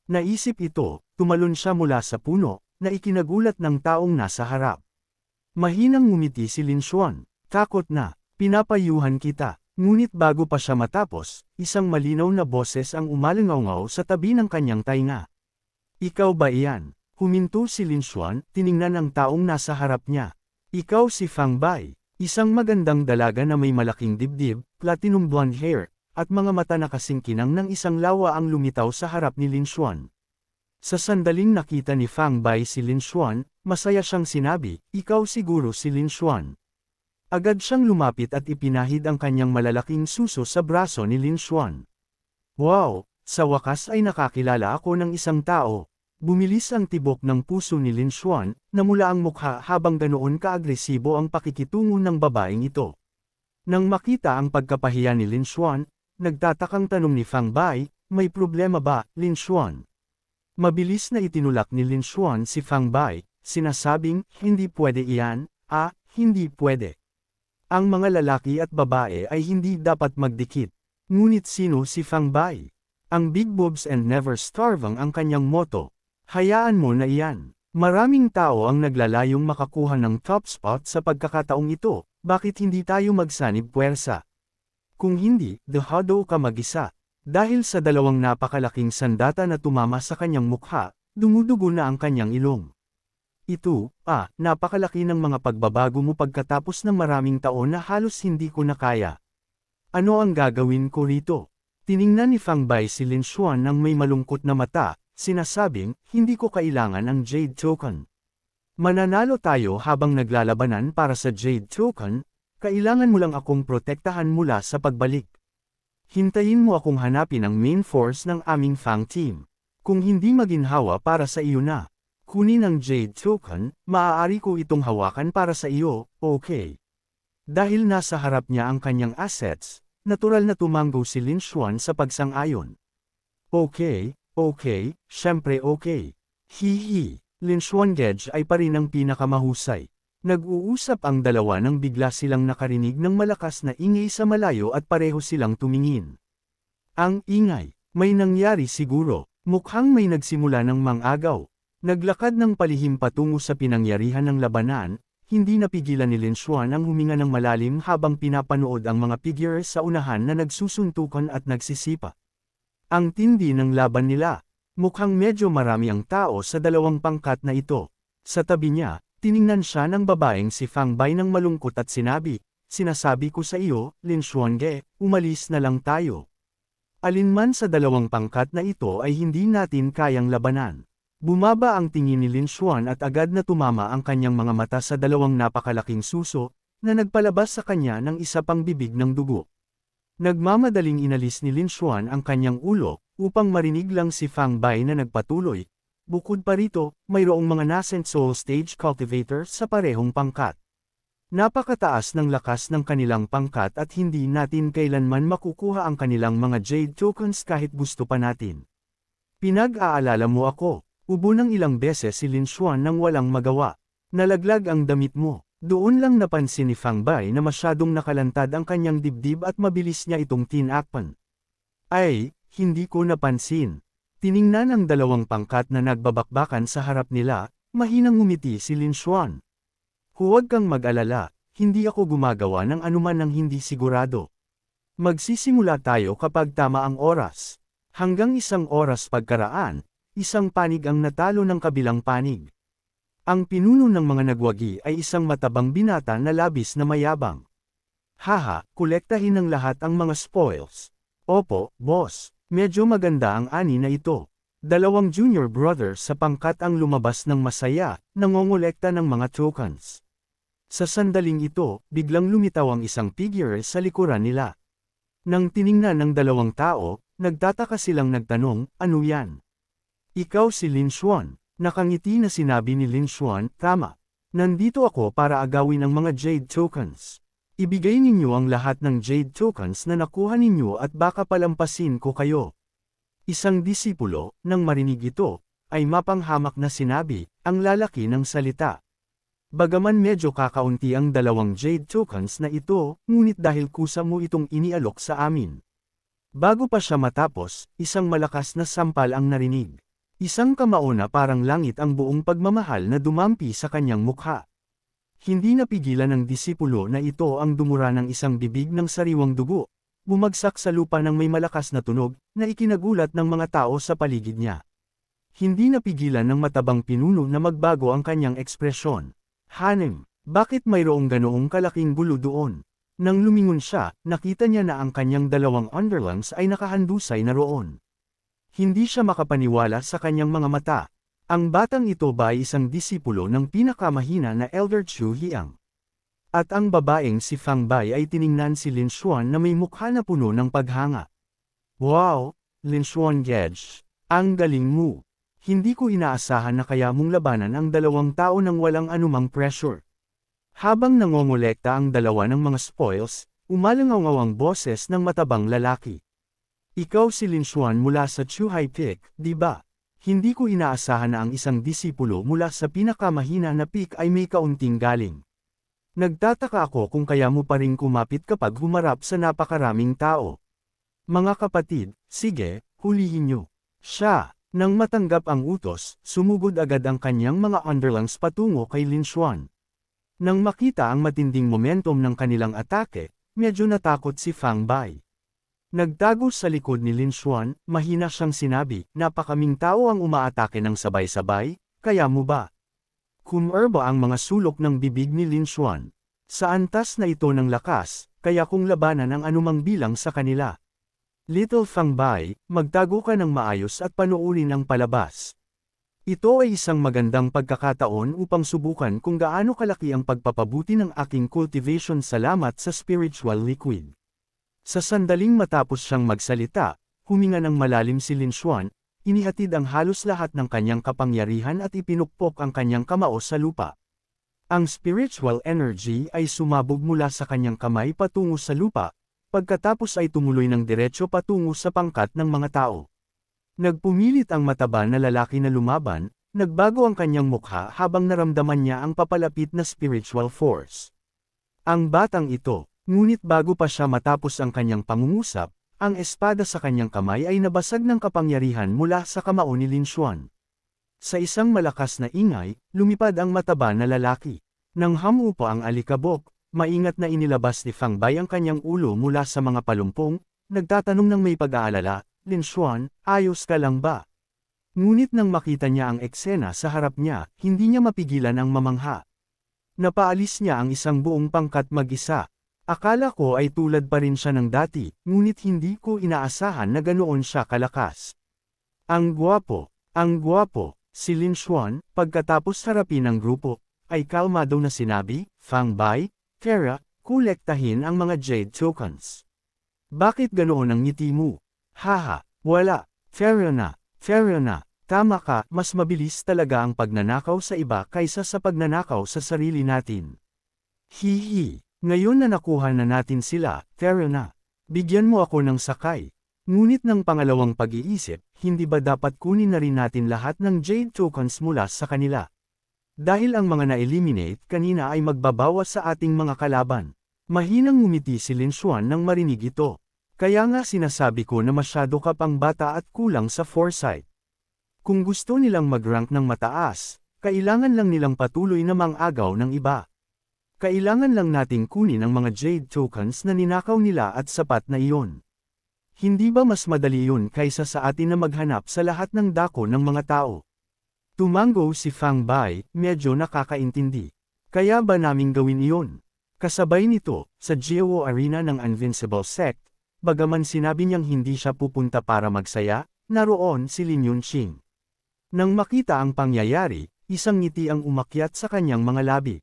Naisip ito, tumalon siya mula sa puno, na ikinagulat ng taong nasa harap. Mahinang ngumiti si Lin Xuan, takot na, pinapayuhan kita. Ngunit bago pa siya matapos, isang malinaw na boses ang umalingaw sa tabi ng kanyang tainga. Ikaw ba iyan? Huminto si Lin Xuan, tiningnan ang taong nasa harap niya. Ikaw si Fang Bai, isang magandang dalaga na may malaking dibdib, platinum blonde hair, at mga mata na kasing kinang ng isang lawa ang lumitaw sa harap ni Lin Xuan. Sa sandaling nakita ni Fang Bai si Lin Xuan, masaya siyang sinabi, ikaw siguro si Lin Xuan. Agad siyang lumapit at ipinahid ang kanyang malalaking suso sa braso ni Lin Xuan. Wow, sa wakas ay nakakilala ako ng isang tao. Bumilis ang tibok ng puso ni Lin Xuan, namula ang mukha habang ganoon kaagresibo ang pakikitungo ng babaeng ito. Nang makita ang pagkapahiya ni Lin Xuan, nagtatakang tanong ni Fang Bai, may problema ba, Lin Xuan? Mabilis na itinulak ni Lin Xuan si Fang Bai, sinasabing, hindi pwede iyan, hindi pwede. Ang mga lalaki at babae ay hindi dapat magdikit. Ngunit sino si Fang Bai? Ang big boobs and never starving ang kanyang motto. Hayaan mo na iyan. Maraming tao ang naglalayong makakuha ng top spot sa pagkakataong ito, bakit hindi tayo magsanib puwersa? Kung hindi, dehado ka mag-isa. Dahil sa dalawang napakalaking sandata na tumama sa kanyang mukha, dumudugo na ang kanyang ilong. Ito, napakalaki ng mga pagbabago mo pagkatapos ng maraming taon na halos hindi ko na kaya. Ano ang gagawin ko rito? Tiningnan ni Fang Bai si Lin Xuan ng may malungkot na mata, sinasabing, hindi ko kailangan ang Jade Token. Mananalo tayo habang naglalabanan para sa Jade Token, kailangan mo lang akong protektahan mula sa pagbalik. Hintayin mo akong hanapin ang main force ng aming Fang team. Kung hindi maginhawa para sa iyo na. Kunin ang Jade Token, maaari ko itong hawakan para sa iyo, okay. Dahil nasa harap niya ang kanyang assets, natural na tumango si Lin Xuan sa pagsang-ayon. Okay, syempre okay. Hihi, Lin Xuan Gege ay pa rin ang pinakamahusay. Nag-uusap ang dalawa nang bigla silang nakarinig ng malakas na ingay sa malayo at pareho silang tumingin. Ang ingay, may nangyari siguro, mukhang may nagsimula ng mang-agaw. Naglakad ng palihim patungo sa pinangyarihan ng labanan, hindi napigilan ni Lin Xuan ang huminga ng malalim habang pinapanood ang mga figures sa unahan na nagsusuntukan at nagsisipa. Ang tindi ng laban nila, mukhang medyo marami ang tao sa dalawang pangkat na ito. Sa tabi niya, tiningnan siya ng babaeng si Fang Bai ng malungkot at sinabi, sinasabi ko sa iyo, Lin Xuan Ge, umalis na lang tayo. Alinman sa dalawang pangkat na ito ay hindi natin kayang labanan. Bumaba ang tingin ni Lin Xuan at agad na tumama ang kanyang mga mata sa dalawang napakalaking suso, na nagpalabas sa kanya ng isa pang bibig ng dugo. Nagmamadaling inalis ni Lin Xuan ang kanyang ulo, upang marinig lang si Fang Bai na nagpatuloy. Bukod pa rito, mayroong mga nascent soul stage cultivator sa parehong pangkat. Napakataas ng lakas ng kanilang pangkat at hindi natin kailanman makukuha ang kanilang mga jade tokens kahit gusto pa natin. Pinag-aalala mo ako, ubo ng ilang beses si Lin Xuan nang walang magawa. Nalaglag ang damit mo. Doon lang napansin ni Fang Bai na masyadong nakalantad ang kanyang dibdib at mabilis niya itong tinakpan. Ay, hindi ko napansin. Tiningnan ang dalawang pangkat na nagbabakbakan sa harap nila, mahinang ngumiti si Lin Xuan. Huwag kang mag-alala, hindi ako gumagawa ng anuman ng hindi sigurado. Magsisimula tayo kapag tama ang oras. Hanggang 1 oras pagkaraan, isang panig ang natalo ng kabilang panig. Ang pinuno ng mga nagwagi ay isang matabang binata na labis na mayabang. Haha, kolektahin ng lahat ang mga spoils. Opo, boss, medyo maganda ang ani na ito. 2 junior brothers sa pangkat ang lumabas ng masaya, nangongolekta ng mga tokens. Sa sandaling ito, biglang lumitaw ang isang figure sa likuran nila. Nang tiningnan ng 2 tao, nagtataka silang nagtanong, ano yan? Ikaw si Lin Xuan. Nakangiti na sinabi ni Lin Xuan, tama. Nandito ako para agawin ang mga jade tokens. Ibigay ninyo ang lahat ng jade tokens na nakuha ninyo at baka palampasin ko kayo. Isang disipulo, nang marinig ito, ay mapanghamak na sinabi, ang lalaki ng salita. Bagaman medyo kakaunti ang 2 jade tokens na ito, ngunit dahil kusa mo itong inialok sa amin. Bago pa siya matapos, isang malakas na sampal ang narinig. Isang kamao na parang langit ang buong pagmamahal na dumampi sa kanyang mukha. Hindi napigilan ng disipulo na ito ang dumura ng isang bibig ng sariwang dugo. Bumagsak sa lupa ng may malakas na tunog, na ikinagulat ng mga tao sa paligid niya. Hindi napigilan ng matabang pinuno na magbago ang kanyang ekspresyon. Hanem, bakit mayroong ganoong kalaking gulo doon? Nang lumingon siya, nakita niya na ang kanyang 2 underlings ay nakahandusay na roon. Hindi siya makapaniwala sa kanyang mga mata. Ang batang ito ba ay isang disipulo ng pinakamahina na Elder Chu Hiang? At ang babaeng si Fang Bai ay tiningnan si Lin Xuan na may mukha na puno ng paghanga. Wow, Lin Xuan Gedge, ang galing mo. Hindi ko inaasahan na kaya mong labanan ang 2 tao nang walang anumang pressure. Habang nangongolekta ang 2 ng mga spoils, umalangaw ang boses ng matabang lalaki. Ikaw si Lin Xuan mula sa Chuhai Peak, di ba? Hindi ko inaasahan na ang isang disipulo mula sa pinakamahina na peak ay may kaunting galing. Nagtataka ako kung kaya mo pa ring kumapit kapag humarap sa napakaraming tao. Mga kapatid, sige, hulihin niyo. Siya, nang matanggap ang utos, sumugod agad ang kanyang mga underlings patungo kay Lin Xuan. Nang makita ang matinding momentum ng kanilang atake, medyo natakot si Fang Bai. Nagtago sa likod ni Lin Xuan, mahina siyang sinabi, napakaming tao ang umaatake ng sabay-sabay, kaya mo ba? Kumerba ang mga sulok ng bibig ni Lin Xuan. Sa antas na ito ng lakas, kaya kung labanan ang anumang bilang sa kanila. Little Fang Bai, magtago ka ng maayos at panuurin ang palabas. Ito ay isang magandang pagkakataon upang subukan kung gaano kalaki ang pagpapabuti ng aking cultivation salamat sa spiritual liquid. Sa sandaling matapos siyang magsalita, huminga ng malalim si Lin Xuan, inihatid ang halos lahat ng kanyang kapangyarihan at ipinukpok ang kanyang kamao sa lupa. Ang spiritual energy ay sumabog mula sa kanyang kamay patungo sa lupa, pagkatapos ay tumuloy ng diretso patungo sa pangkat ng mga tao. Nagpumilit ang mataba na lalaki na lumaban, nagbago ang kanyang mukha habang naramdaman niya ang papalapit na spiritual force. Ang batang ito, ngunit bago pa siya matapos ang kanyang pangungusap, ang espada sa kanyang kamay ay nabasag ng kapangyarihan mula sa kamao ni Lin Xuan. Sa isang malakas na ingay, lumipad ang mataba na lalaki. Nang hamupa ang alikabok, maingat na inilabas ni Fang Bai ang kanyang ulo mula sa mga palumpong, nagtatanong ng may pag-aalala, Lin Xuan, ayos ka lang ba? Ngunit nang makita niya ang eksena sa harap niya, hindi niya mapigilan ang mamangha. Napaalis niya ang isang buong pangkat mag-isa. Akala ko ay tulad pa rin siya ng dati, ngunit hindi ko inaasahan na ganoon siya kalakas. Ang gwapo, si Lin Xuan, pagkatapos harapin ang grupo, ay kalmado na sinabi, Fang Bai, Kara, kolektahin ang mga jade tokens. Bakit ganoon ang ngiti mo? Haha, wala, fair na, Tama ka, mas mabilis talaga ang pagnanakaw sa iba kaysa sa pagnanakaw sa sarili natin. Hihi, ngayon na nakuha na natin sila, tara na. Bigyan mo ako ng sakay. Ngunit ng pangalawang pag-iisip, hindi ba dapat kunin na rin natin lahat ng Jade tokens mula sa kanila? Dahil ang mga na-eliminate kanina ay magbabawas sa ating mga kalaban. Mahinang ngumiti si Lin Xuan nang marinig ito. Kaya nga sinasabi ko na masyado ka pang bata at kulang sa foresight. Kung gusto nilang mag-rank ng mataas, kailangan lang nilang patuloy na mang-agaw ng iba. Kailangan lang nating kunin ang mga Jade tokens na ninakaw nila at sapat na iyon. Hindi ba mas madali yun kaysa sa atin na maghanap sa lahat ng dako ng mga tao? Tumango si Fang Bai, medyo nakakaintindi. Kaya ba naming gawin iyon? Kasabay nito, sa Jiao Arena ng Invincible Sect, bagaman sinabi niyang hindi siya pupunta para magsaya, naroon si Lin Yunqing. Nang makita ang pangyayari, isang ngiti ang umakyat sa kanyang mga labi.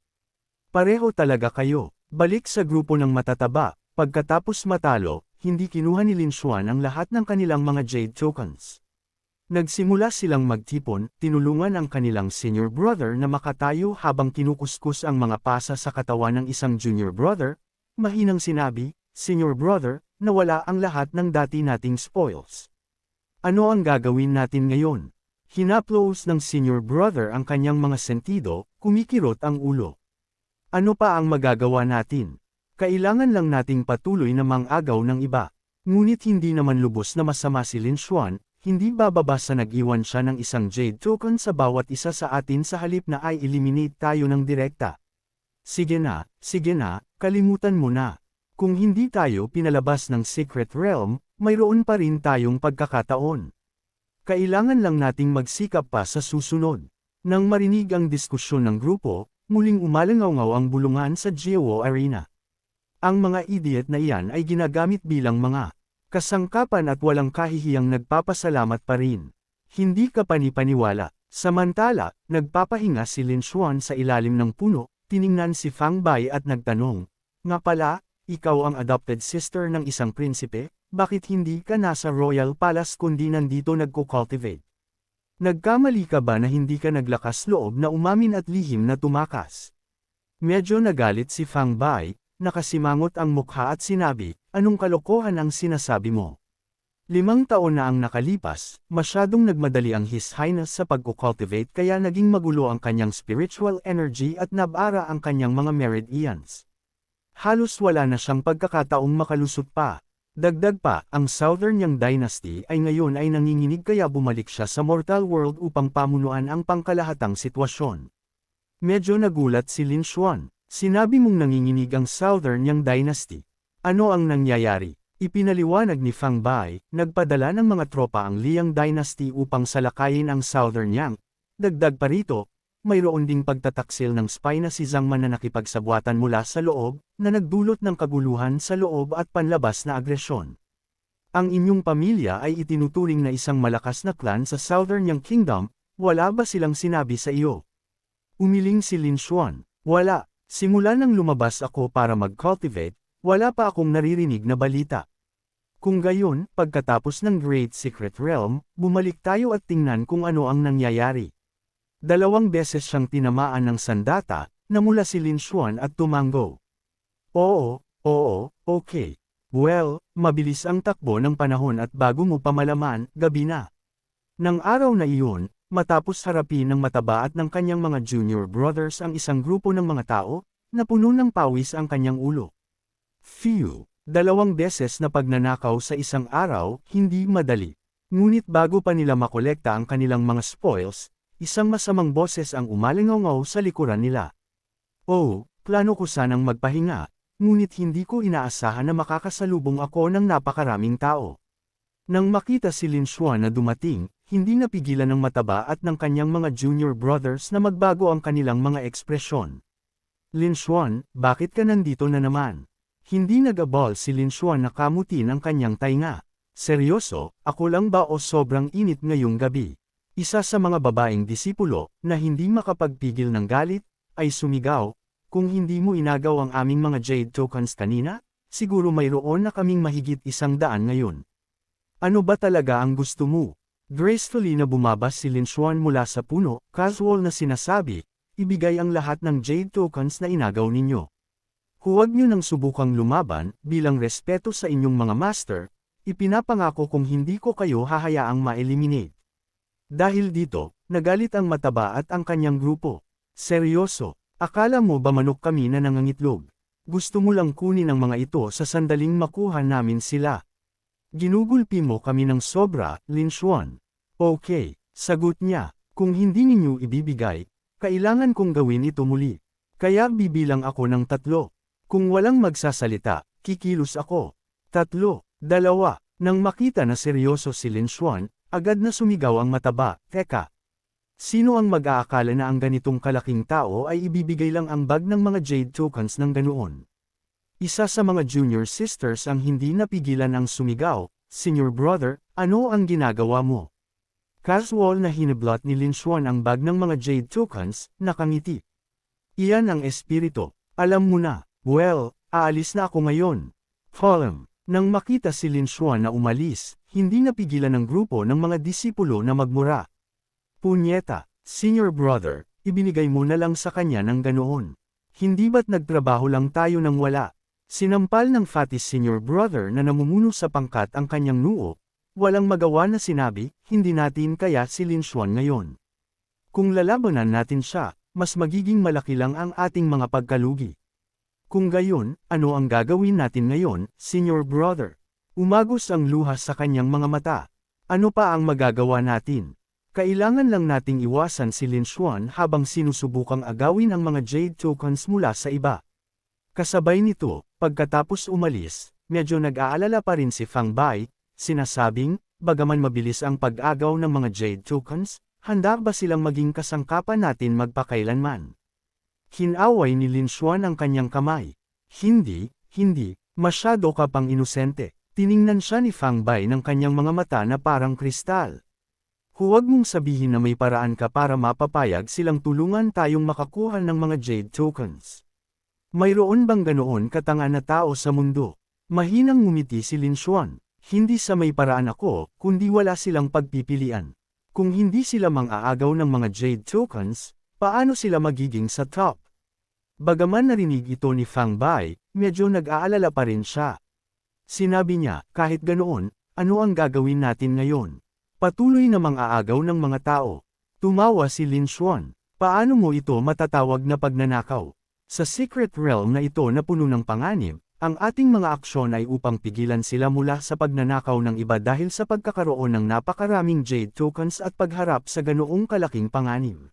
Pareho talaga kayo, balik sa grupo ng matataba, pagkatapos matalo, hindi kinuha ni Lin Xuan ang lahat ng kanilang mga Jade tokens. Nagsimula silang magtipon, tinulungan ang kanilang senior brother na makatayo habang kinukuskus ang mga pasa sa katawan ng isang junior brother, mahinang sinabi, "Senior brother, nawala ang lahat ng dati nating spoils. Ano ang gagawin natin ngayon?" Hinaplos ng senior brother ang kanyang mga sentido, kumikirot ang ulo. Ano pa ang magagawa natin? Kailangan lang nating patuloy na mang-agaw ng iba. Ngunit hindi naman lubos na masama si Lin Xuan, hindi bababa sa nag-iwan siya ng isang Jade token sa bawat isa sa atin sa halip na ay eliminate tayo ng direkta. Sige na, kalimutan mo na. Kung hindi tayo pinalabas ng Secret Realm, mayroon pa rin tayong pagkakataon. Kailangan lang nating magsikap pa sa susunod. Nang marinig ang diskusyon ng grupo, muling umalangaw-ngaw ang bulungan sa Jiao Arena. Ang mga idiot na iyan ay ginagamit bilang mga kasangkapan at walang kahihiyang nagpapasalamat pa rin. Hindi ka panipaniwala. Samantala, nagpapahinga si Lin Xuan sa ilalim ng puno, tiningnan si Fang Bai at nagtanong, "Nga pala, ikaw ang adopted sister ng isang prinsipe? Bakit hindi ka nasa Royal Palace kundi nandito nagko-cultivate? Nagkamali ka ba na hindi ka naglakas loob na umamin at lihim na tumakas?" Medyo nagalit si Fang Bai, nakasimangot ang mukha at sinabi, "Anong kalokohan ang sinasabi mo? 5 taon na ang nakalipas, masyadong nagmadali ang His Highness sa pagko-cultivate kaya naging magulo ang kanyang spiritual energy at nabara ang kanyang mga meridians. Halos wala na siyang pagkakataong makalusot pa. Dagdag pa, ang Southern Yang Dynasty ay ngayon ay nanginginig kaya bumalik siya sa Mortal World upang pamunuan ang pangkalahatang sitwasyon." Medyo nagulat si Lin Xuan. "Sinabi mong nanginginig ang Southern Yang Dynasty. Ano ang nangyayari?" Ipinaliwanag ni Fang Bai, "Nagpadala ng mga tropa ang Liang Dynasty upang salakayin ang Southern Yang. Dagdag pa rito, mayroon ding pagtataksil ng spy na si Zhang Man na nakipagsabwatan mula sa loob, na nagdulot ng kaguluhan sa loob at panlabas na agresyon. Ang inyong pamilya ay itinuturing na isang malakas na clan sa Southern Yang Kingdom, wala ba silang sinabi sa iyo?" Umiling si Lin Xuan, "Wala. Simula nang lumabas ako para mag-cultivate, wala pa akong naririnig na balita. Kung gayon, pagkatapos ng Great Secret Realm, bumalik tayo at tingnan kung ano ang nangyayari." 2 beses siyang tinamaan ng sandata, namula si Lin Xuan at tumango. Oo, okay. Well, mabilis ang takbo ng panahon at bago mo pa malaman, gabi na. Nang araw na iyon, matapos harapin ng mataba at ng kanyang mga junior brothers ang isang grupo ng mga tao, napuno ng pawis ang kanyang ulo. Phew! 2 beses na pagnanakaw sa isang araw, hindi madali. Ngunit bago pa nila makolekta ang kanilang mga spoils, isang masamang boses ang umalingaw sa likuran nila. "Oh, plano ko sanang magpahinga, ngunit hindi ko inaasahan na makakasalubong ako ng napakaraming tao." Nang makita si Lin Xuan na dumating, hindi napigilan ng mataba at ng kanyang mga junior brothers na magbago ang kanilang mga ekspresyon. "Lin Xuan, bakit ka nandito na naman?" Hindi nag-abal si Lin Xuan na kamutin ang kanyang tainga. "Seryoso, ako lang ba o sobrang init ngayong gabi?" Isa sa mga babaeng disipulo, na hindi makapagpigil ng galit, ay sumigaw, "Kung hindi mo inagaw ang aming mga Jade tokens kanina, siguro mayroon na kaming mahigit 100 ngayon. Ano ba talaga ang gusto mo?" Gracefully na bumaba si Lin Xuan mula sa puno, casual na sinasabi, ibigay ang lahat ng jade tokens na inagaw ninyo. Huwag nyo nang subukang lumaban, bilang respeto sa inyong mga master, ipinapangako kung hindi ko kayo hahayaang ma-eliminate. Dahil dito, nagalit ang mataba at ang kanyang grupo. Seryoso, akala mo ba manok kami na nangangitlog? Gusto mo lang kunin ang mga ito sa sandaling makuha namin sila. Ginugulpi mo kami ng sobra, Lin Xuan. Okay, sagot niya, kung hindi ninyo ibibigay, kailangan kong gawin ito muli. Kaya bibilang ako ng 3. Kung walang magsasalita, kikilos ako. 3, 2, nang makita na seryoso si Lin Xuan, agad na sumigaw ang mataba, teka. Sino ang mag-aakala na ang ganitong kalaking tao ay ibibigay lang ang bag ng mga jade tokens ng ganoon? Isa sa mga junior sisters ang hindi napigilan ang sumigaw, Senior brother, ano ang ginagawa mo? Casual na hiniblot ni Lin Xuan ang bag ng mga jade tokens, nakangiti. Iyan ang espiritu, alam mo na, well, aalis na ako ngayon. Column, nang makita si Lin Xuan na umalis, hindi napigilan ng grupo ng mga disipulo na magmura. Punyeta, senior brother, ibinigay mo na lang sa kanya ng ganoon. Hindi ba't nagtrabaho lang tayo nang wala? Sinampal ng Fatis senior brother na namumuno sa pangkat ang kanyang noo, walang magawa na sinabi, hindi natin kaya si Lin Xuan ngayon. Kung lalabanan natin siya, mas magiging malaki lang ang ating mga pagkalugi. Kung gayon, ano ang gagawin natin ngayon, senior brother? Umagos ang luha sa kanyang mga mata. Ano pa ang magagawa natin? Kailangan lang nating iwasan si Lin Xuan habang sinusubukang agawin ang mga jade tokens mula sa iba. Kasabay nito, pagkatapos umalis, medyo nag-aalala pa rin si Fang Bai, sinasabing, bagaman mabilis ang pag-agaw ng mga jade tokens, handa ba silang maging kasangkapan natin magpakailanman? Hinaway ni Lin Xuan ang kanyang kamay. Hindi, masyado ka pang inosente. Tiningnan siya ni Fang Bai ng kanyang mga mata na parang kristal. Huwag mong sabihin na may paraan ka para mapapayag silang tulungan tayong makakuha ng mga jade tokens. Mayroon bang ganoon katanga na tao sa mundo? Mahinang ngumiti si Lin Xuan. Hindi sa may paraan ako, kundi wala silang pagpipilian. Kung hindi sila mang-aagaw ng mga jade tokens, paano sila magiging sa top? Bagaman narinig ito ni Fang Bai, medyo nag-aalala pa rin siya. Sinabi niya, kahit ganoon, ano ang gagawin natin ngayon? Patuloy na mang-aagaw ng mga tao. Tumawa si Lin Xuan. Paano mo ito matatawag na pagnanakaw? Sa secret realm na ito na puno ng panganib, ang ating mga aksyon ay upang pigilan sila mula sa pagnanakaw ng iba dahil sa pagkakaroon ng napakaraming jade tokens at pagharap sa ganoong kalaking panganib.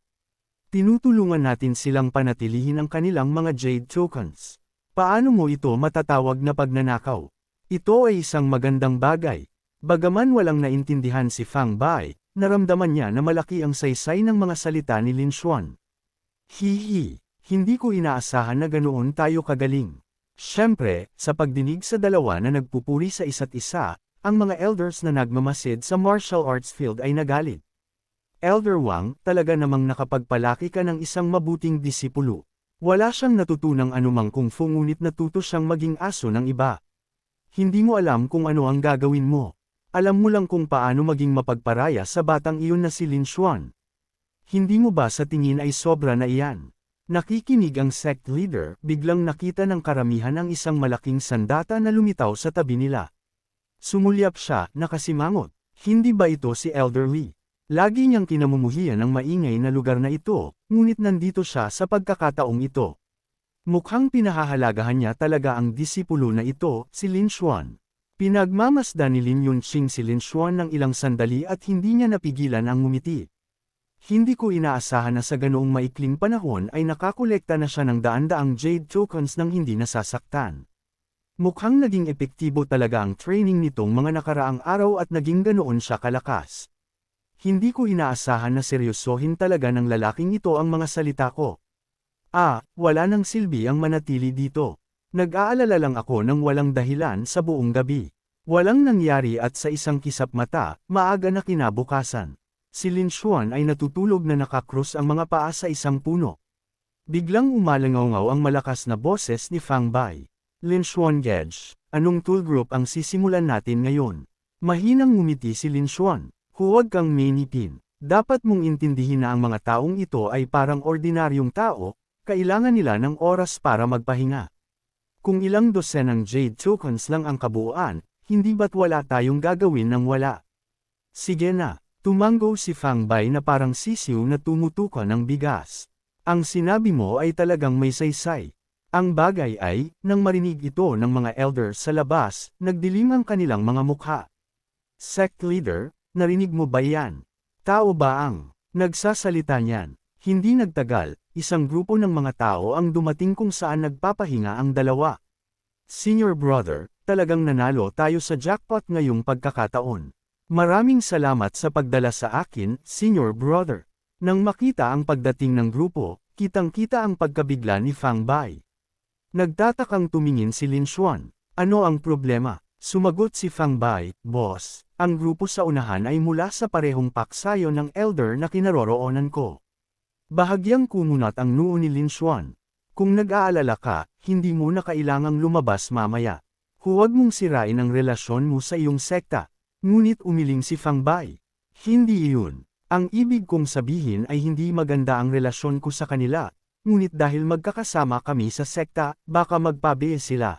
Tinutulungan natin silang panatilihin ang kanilang mga jade tokens. Paano mo ito matatawag na pagnanakaw? Ito ay isang magandang bagay. Bagaman walang naintindihan si Fang Bai, naramdaman niya na malaki ang saysay ng mga salita ni Lin Xuan. Hihi. Hindi ko inaasahan na ganoon tayo kagaling. Siyempre, sa pagdinig sa dalawa na nagpupuri sa isa't isa, ang mga elders na nagmamasid sa martial arts field ay nagalit. Elder Wang, talaga namang nakapagpalaki ka ng isang mabuting disipulo. Wala siyang natutunang anumang kung fu ngunit natuto siyang maging aso ng iba. Hindi mo alam kung ano ang gagawin mo. Alam mo lang kung paano maging mapagparaya sa batang iyon na si Lin Xuan. Hindi mo ba sa tingin ay sobra na iyan? Nakikinig ang sect leader, biglang nakita ng karamihan ang isang malaking sandata na lumitaw sa tabi nila. Sumulyap siya, nakasimangot. Hindi ba ito si Elder Lee? Lagi niyang kinamumuhian ang maingay na lugar na ito, ngunit nandito siya sa pagkakataong ito. Mukhang pinahahalagahan niya talaga ang disipulo na ito, si Lin Xuan. Pinagmamasdan ni Lin Yunqing si Lin Xuan ng ilang sandali at hindi niya napigilan ang ngumiti. Hindi ko inaasahan na sa ganoong maikling panahon ay nakakolekta na siya ng daan-daang jade tokens nang hindi nasasaktan. Mukhang naging epektibo talaga ang training nitong mga nakaraang araw at naging ganoon siya kalakas. Hindi ko inaasahan na seryosohin talaga ng lalaking ito ang mga salita ko. Wala nang silbi ang manatili dito. Nag-aalala lang ako ng walang dahilan sa buong gabi. Walang nangyari at sa isang kisap mata, maaga na kinabukasan. Si Lin Xuan ay natutulog na nakakrus ang mga paa sa isang puno. Biglang umalangaw ang malakas na boses ni Fang Bai. Lin Xuan Gage, anong tool group ang sisimulan natin ngayon? Mahinang ngumiti si Lin Xuan. Huwag kang minipin. Dapat mong intindihin na ang mga taong ito ay parang ordinaryong tao, kailangan nila ng oras para magpahinga. Kung ilang dosenang Jade Tokens lang ang kabuuan, hindi ba't wala tayong gagawin ng wala? Sige na, tumango si Fang Bai na parang sisiw na tumutukan ng bigas. Ang sinabi mo ay talagang may saysay. Ang bagay ay, nang marinig ito ng mga elder sa labas, nagdilim ang kanilang mga mukha. Sect leader, narinig mo ba yan? Tao ba ang nagsasalita niyan? Hindi nagtagal, isang grupo ng mga tao ang dumating kung saan nagpapahinga ang dalawa. Senior brother, talagang nanalo tayo sa jackpot ngayong pagkakataon. Maraming salamat sa pagdala sa akin, senior brother. Nang makita ang pagdating ng grupo, kitang-kita ang pagkabigla ni Fang Bai. Nagtatakang tumingin si Lin Xuan. Ano ang problema? Sumagot si Fang Bai, boss. Ang grupo sa unahan ay mula sa parehong paksayo ng elder na kinaroroonan ko. Bahagyang kumunat ang noo ni Lin Xuan. Kung nag-aalala ka, hindi mo na kailangang lumabas mamaya. Huwag mong sirain ang relasyon mo sa iyong sekta. Ngunit umiling si Fang Bai. Hindi iyon. Ang ibig kong sabihin ay hindi maganda ang relasyon ko sa kanila, ngunit dahil magkakasama kami sa sekta, baka magpabiye sila.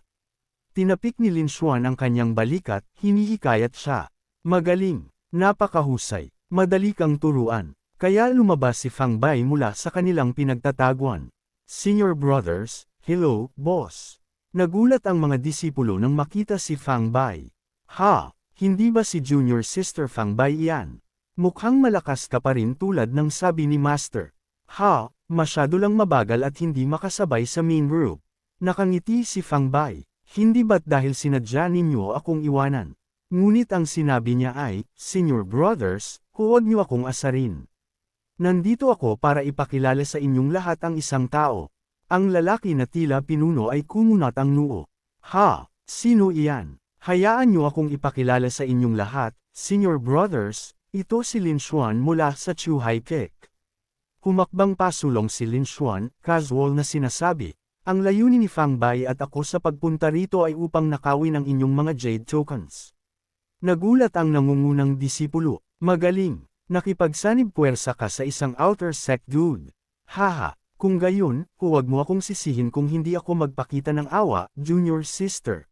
Tinapik ni Lin Xuan ang kanyang balikat, hinihikayat siya. Magaling, napakahusay, madali kang turuan. Kaya lumabas si Fang Bai mula sa kanilang pinagtataguan. Senior brothers, hello, boss. Nagulat ang mga disipulo nang makita si Fang Bai. Ha, hindi ba si junior sister Fang Bai yan? Mukhang malakas ka pa rin tulad ng sabi ni Master. Ha, masyado lang mabagal at hindi makasabay sa main group. Nakangiti si Fang Bai. Hindi ba't dahil sinadya ninyo akong iwanan? Ngunit ang sinabi niya ay, Senior brothers, huwag niyo akong asarin. Nandito ako para ipakilala sa inyong lahat ang isang tao. Ang lalaki na tila pinuno ay kumunat ang noo. Ha, sino iyan? Hayaan niyo akong ipakilala sa inyong lahat, Senior brothers, ito si Lin Xuan mula sa Chuhai Cake. Humakbang pasulong si Lin Xuan, casual na sinasabi. Ang layunin ni Fang Bai at ako sa pagpunta rito ay upang nakawin ang inyong mga Jade Tokens. Nagulat ang nangungunang disipulo. Magaling, nakipagsanib puwersa ka sa isang outer sect dude. Haha, kung gayon, huwag mo akong sisihin kung hindi ako magpakita ng awa, junior sister.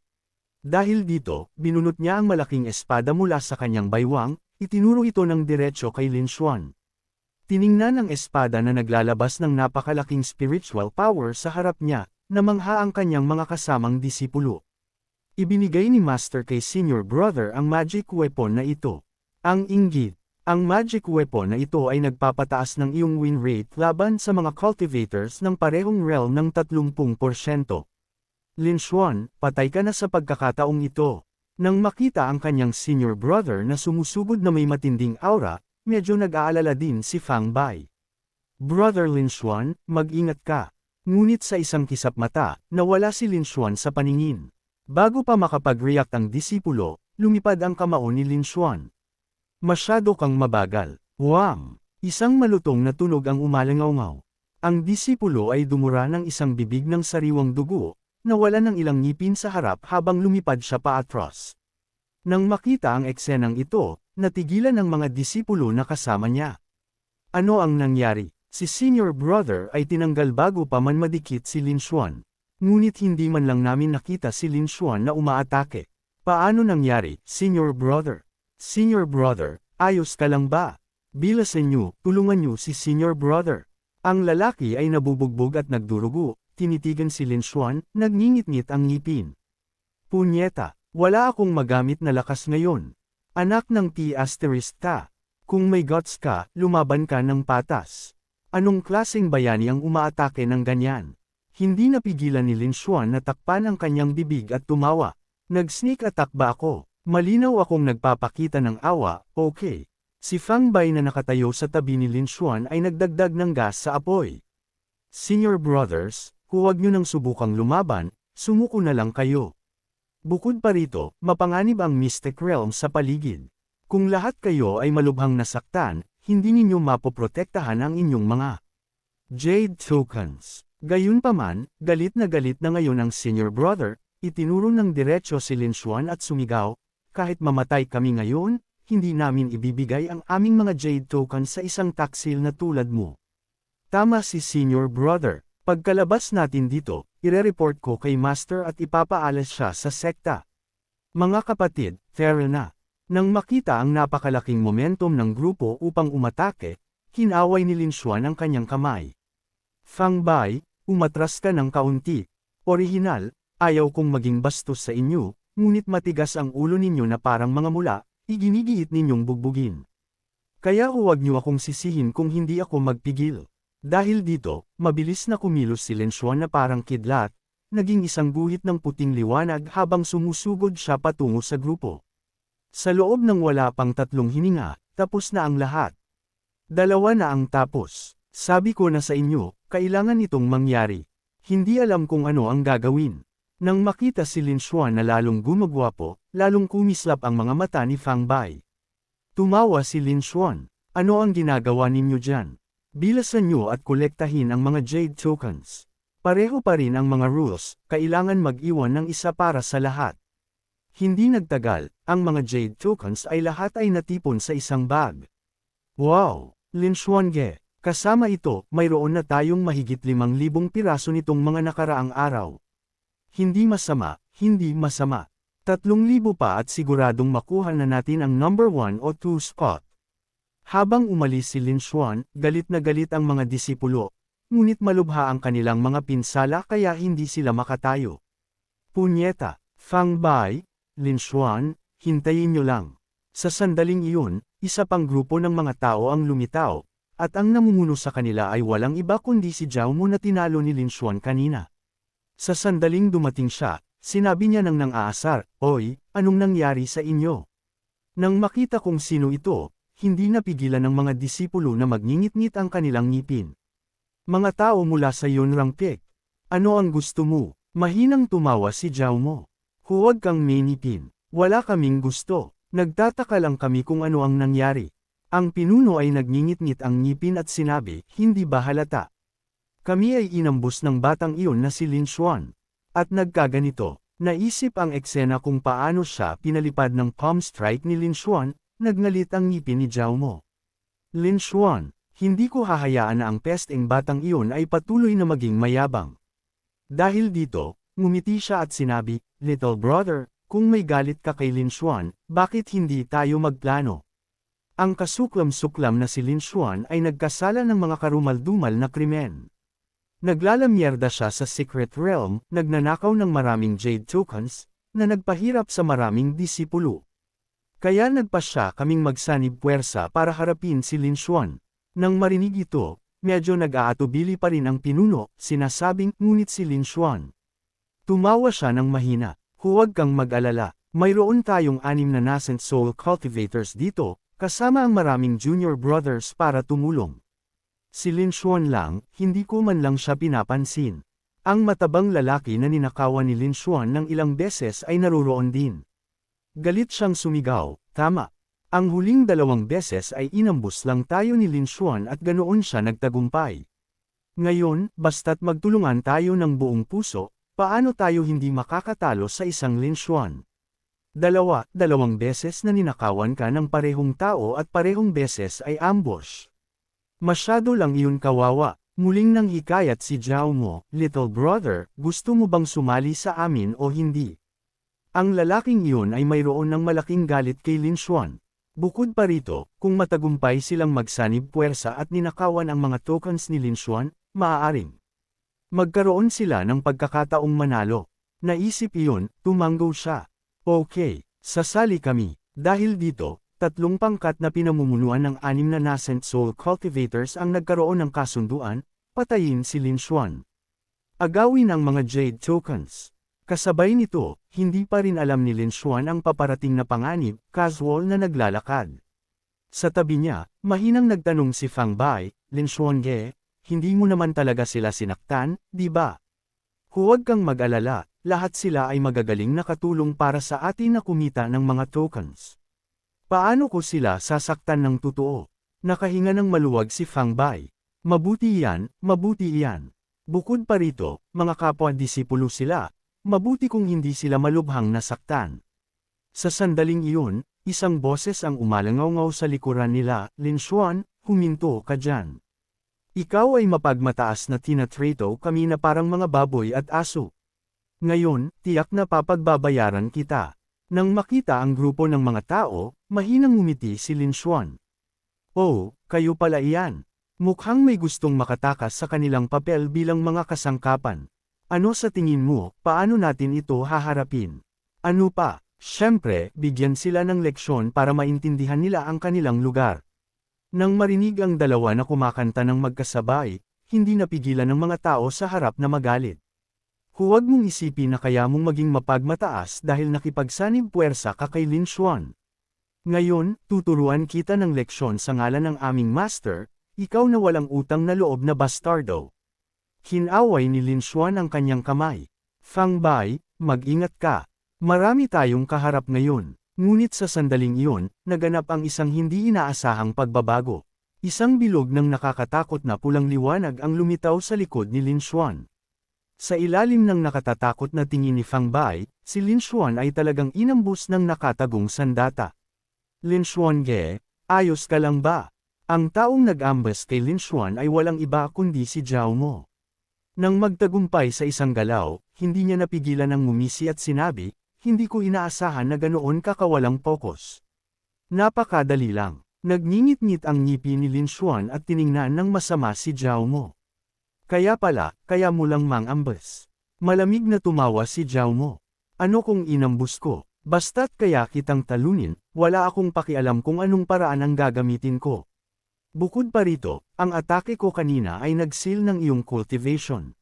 Dahil dito, binunot niya ang malaking espada mula sa kanyang baywang, itinuro ito ng diretsyo kay Lin Xuan. Tiningnan ang espada na naglalabas ng napakalaking spiritual power sa harap niya, namangha ang kanyang mga kasamang disipulo. Ibinigay ni Master kay senior brother ang magic weapon na ito. Ang inggit. Ang magic weapon na ito ay nagpapataas ng iyong win rate laban sa mga cultivators ng parehong realm ng 30%. Lin Xuan, patay ka na sa pagkakataong ito. Nang makita ang kanyang senior brother na sumusugod na may matinding aura, medyo nag-aalala din si Fang Bai. Brother Lin Xuan, mag-ingat ka. Ngunit sa isang kisap mata, nawala si Lin Xuan sa paningin. Bago pa makapag-react ang disipulo, lumipad ang kamao ni Lin Xuan. Masyado kang mabagal. Wham! Isang malutong na tunog ang umalangaw-ngaw. Ang disipulo ay dumura ng isang bibig ng sariwang dugo, nawala ng ilang ngipin sa harap habang lumipad siya paatros. Nang makita ang eksenang ito, natigilan ang mga disipulo na kasama niya. Ano ang nangyari? Si senior brother ay tinanggal bago pa man madikit si Lin Xuan. Ngunit hindi man lang namin nakita si Lin Xuan na umaatake. Paano nangyari, senior brother? Senior brother, ayos ka lang ba? Bilasan niyo, tulungan niyo si senior brother. Ang lalaki ay nabubugbog at nagdurugo, tinitigan si Lin Xuan, nagngingit-ngit ang ngipin. Punyeta, wala akong magamit na lakas ngayon. Anak ng T** ka. Kung may guts ka, lumaban ka ng patas. Anong klaseng bayani ang umaatake ng ganyan? Hindi napigilan ni Lin Xuan na takpan ang kanyang bibig at tumawa. Nag-sneak attack ba ako? Malinaw akong nagpapakita ng awa, okay. Si Fang Bai na nakatayo sa tabi ni Lin Xuan ay nagdagdag ng gas sa apoy. Senior brothers, huwag niyo nang subukang lumaban, sumuko na lang kayo. Bukod pa rito, mapanganib ang Mystic Realm sa paligid. Kung lahat kayo ay malubhang nasaktan, hindi ninyo mapoprotektahan ang inyong mga Jade Tokens. Gayunpaman, galit na ngayon ang senior brother, itinuro ng diretsyo si Lin Xuan at sumigaw, kahit mamatay kami ngayon, hindi namin ibibigay ang aming mga Jade Token sa isang taksil na tulad mo. Tama si Senior Brother. Pagkalabas natin dito, ire-report ko kay Master at ipapaalas siya sa sekta. Mga kapatid, fair na. Nang makita ang napakalaking momentum ng grupo upang umatake, kinaway ni Lin Xuan ang kanyang kamay. Fang Bai, umatras ka ng kaunti. Orihinal, ayaw kong maging bastos sa inyo, ngunit matigas ang ulo ninyo na parang mga mula, iginigiit ninyong bugbugin. Kaya huwag niyo akong sisihin kung hindi ako magpigil. Dahil dito, mabilis na kumilos si Lin Xuan na parang kidlat, naging isang guhit ng puting liwanag habang sumusugod siya patungo sa grupo. Sa loob ng wala pang 3 hininga, tapos na ang lahat. 2 na ang tapos. Sabi ko na sa inyo, kailangan itong mangyari. Hindi alam kung ano ang gagawin. Nang makita si Lin Xuan na lalong gumagwapo, lalong kumislap ang mga mata ni Fang Bai. Tumawa si Lin Xuan. Ano ang ginagawa ninyo dyan? Bilasan nyo at kolektahin ang mga Jade Tokens. Pareho pa rin ang mga rules, kailangan mag-iwan ng isa para sa lahat. Hindi nagtagal, ang mga Jade Tokens ay lahat ay natipon sa isang bag. Wow! Lin Xuan Ge, kasama ito, mayroon na tayong mahigit 5,000 piraso nitong mga nakaraang araw. Hindi masama, hindi masama. 3,000 pa at siguradong makuha na natin ang number 1 o 2 spot. Habang umalis si Lin Xuan, galit na galit ang mga disipulo, ngunit malubha ang kanilang mga pinsala kaya hindi sila makatayo. Punyeta, Fang Bai, Lin Xuan, hintayin nyo lang. Sa sandaling iyon, isa pang grupo ng mga tao ang lumitaw, at ang namumuno sa kanila ay walang iba kundi si Zhao Mu na tinalo ni Lin Xuan kanina. Sa sandaling dumating siya, sinabi niya nang nang-aasar, "Oy, anong nangyari sa inyo?" Nang makita kung sino ito, hindi napigilan ng mga disipulo na magngingit-ngit ang kanilang ngipin. Mga tao mula sa Yunrang Peak. Ano ang gusto mo? Mahinang tumawa si Zhao Mo. Huwag kang mainipin. Wala kaming gusto. Nagtataka lang kami kung ano ang nangyari. Ang pinuno ay nagngingit-ngit ang ngipin at sinabi, hindi ba halata? Kami ay inambus ng batang iyon na si Lin Xuan. At nagkaganito, naisip ang eksena kung paano siya pinalipad ng palm strike ni Lin Xuan. Nagngalit ang ngipin ni Zhao Mo. Lin Xuan, hindi ko hahayaan na ang pesteng batang iyon ay patuloy na maging mayabang. Dahil dito, ngumiti siya at sinabi, "Little brother, kung may galit ka kay Lin Xuan, bakit hindi tayo magplano?" Ang kasuklam-suklam na si Lin Xuan ay nagkasala ng mga karumal-dumal na krimen. Naglalamyerda siya sa Secret Realm, nagnanakaw ng maraming Jade Tokens, na nagpahirap sa maraming disipulo. Kaya nagpasya kaming magsanib puwersa para harapin si Lin Xuan. Nang marinig ito, medyo nag-aatubili pa rin ang pinuno, sinasabing, ngunit si Lin Xuan. Tumawa siya ng mahina, "Huwag kang mag-alala, mayroon tayong 6 na nascent soul cultivators dito, kasama ang maraming junior brothers para tumulong." Si Lin Xuan lang, hindi ko man lang siya pinapansin. Ang matabang lalaki na ninakawan ni Lin Xuan ng ilang beses ay naruroon din. Galit siyang sumigaw, "Tama. Ang huling 2 beses ay inambus lang tayo ni Lin Xuan at ganoon siya nagtagumpay. Ngayon, basta't magtulungan tayo ng buong puso, paano tayo hindi makakatalo sa isang Lin Xuan? 2 beses na ninakawan ka ng parehong tao at parehong beses ay ambush. Masyado lang iyon kawawa." Muling nang hikayat si Zhao Mo, "Little brother, gusto mo bang sumali sa amin o hindi?" Ang lalaking iyon ay mayroon ng malaking galit kay Lin Xuan. Bukod pa rito, kung matagumpay silang magsanib puwersa at ninakawan ang mga tokens ni Lin Xuan, maaaring magkaroon sila ng pagkakataong manalo. Naisip iyon, tumanggo siya. "Okay, sasali kami." Dahil dito, 3 pangkat na pinamumunuan ng 6 na nascent soul cultivators ang nagkaroon ng kasunduan, patayin si Lin Xuan. Agawin ang mga Jade Tokens. Kasabay nito, hindi pa rin alam ni Lin Xuan ang paparating na panganib, casual na naglalakad. Sa tabi niya, mahinang nagtanong si Fang Bai, "Lin Xuan Ge, hindi mo naman talaga sila sinaktan, di ba? Huwag kang mag-alala, lahat sila ay magagaling na katulong para sa atin na kumita ng mga tokens." "Paano ko sila sasaktan ng totoo?" Nakahinga ng maluwag si Fang Bai. Mabuti yan, mabuti yan. Bukod pa rito, mga kapwa-disipulo sila. Mabuti kung hindi sila malubhang nasaktan." Sa sandaling iyon, Isang boses ang umalangaw-ngaw sa likuran nila, Lin Xuan, huminto ka dyan. Ikaw ay mapagmataas na tinatrato kami na parang mga baboy at aso. Ngayon, tiyak na papagbabayaran kita. Nang makita ang grupo ng mga tao, mahinang ngumiti si Lin Xuan. Oh, kayo pala iyan. Mukhang may gustong makatakas sa kanilang papel bilang mga kasangkapan. Ano sa tingin mo, paano natin ito haharapin? Ano pa? Siyempre, bigyan sila ng leksyon para maintindihan nila ang kanilang lugar. Nang marinig ang dalawa na kumakanta ng magkasabay, hindi napigilan ng mga tao sa harap na magalit. Huwag mong isipin na kaya mong maging mapagmataas dahil nakipagsanib puwersa ka kay Lin Xuan. Ngayon, tuturuan kita ng leksyon sa ngalan ng aming master, ikaw na walang utang na loob na bastardo. Hinaway ni Lin Xuan ang kanyang kamay. Fang Bai, mag-ingat ka. Marami tayong kaharap ngayon. Ngunit sa sandaling iyon, naganap ang isang hindi inaasahang pagbabago. Isang bilog ng nakakatakot na pulang liwanag ang lumitaw sa likod ni Lin Xuan. Sa ilalim ng nakatatakot na tingin ni Fang Bai, si Lin Xuan ay talagang inambus ng nakatagong sandata. Lin Xuan ge, ayos ka lang ba? Ang taong nag-ambas kay Lin Xuan ay walang iba kundi si Zhao Mo. Nang magtagumpay sa isang galaw, hindi niya napigilan ang ngumisi at sinabi, hindi ko inaasahan na ganoon kakawalang pokus. Napakadali lang. Nagngingit-ngit ang ngipi ni Lin Xuan at tiningnan ng masama si Zhao Mo. Kaya pala, kaya mo lang mang-ambas. Malamig na tumawa si Zhao Mo. Ano kung inambus ko? Basta't kaya kitang talunin, wala akong pakialam kung anong paraan ang gagamitin ko. Bukod pa rito, ang atake ko kanina ay nag-seal ng iyong cultivation.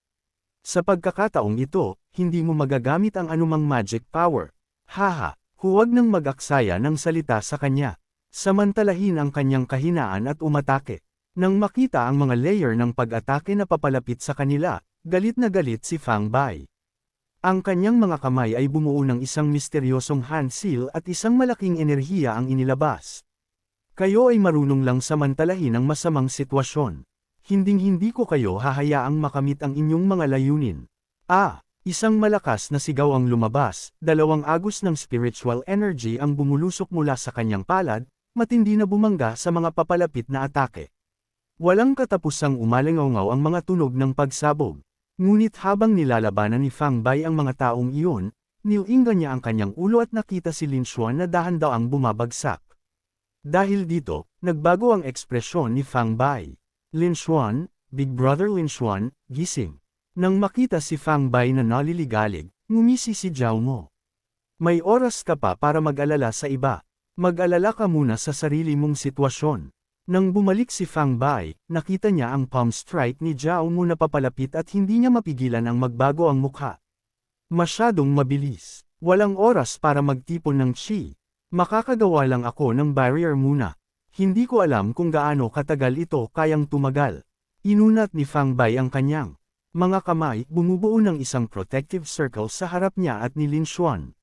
Sa pagkakataong ito, hindi mo magagamit ang anumang magic power. Haha, huwag nang mag-aksaya ng salita sa kanya. Samantalahin ang kanyang kahinaan at umatake. Nang makita ang mga layer ng pag-atake na papalapit sa kanila, galit na galit si Fang Bai. Ang kanyang mga kamay ay bumuo ng isang misteryosong hand seal at isang malaking enerhiya ang inilabas. Kayo ay marunong lang samantalahin ang masamang sitwasyon. Hinding-hindi ko kayo hahayaang makamit ang inyong mga layunin. Isang malakas na sigaw ang lumabas, dalawang agos ng spiritual energy ang bumulusok mula sa kanyang palad, matindi na bumangga sa mga papalapit na atake. Walang katapusang umalangaw-ngaw ang mga tunog ng pagsabog. Ngunit habang nilalabanan ni Fang Bai ang mga taong iyon, nilinga niya ang kanyang ulo at nakita si Lin Xuan na dahan-daang bumabagsak. Dahil dito, nagbago ang ekspresyon ni Fang Bai. Lin Xuan, Big Brother Lin Xuan, gising. Nang makita si Fang Bai na naliligalig, ngumisi si Zhao Mo. May oras ka pa para mag-alala sa iba. Mag-alala ka muna sa sarili mong sitwasyon. Nang bumalik si Fang Bai, nakita niya ang palm strike ni Zhao Mo na papalapit at hindi niya mapigilan ang magbago ang mukha. Masyadong mabilis. Walang oras para magtipon ng chi. Makakagawa lang ako ng barrier muna. Hindi ko alam kung gaano katagal ito kayang tumagal. Inunat ni Fang Bai ang kanyang mga kamay, bumubuo ng isang protective circle sa harap niya at ni Lin Xuan.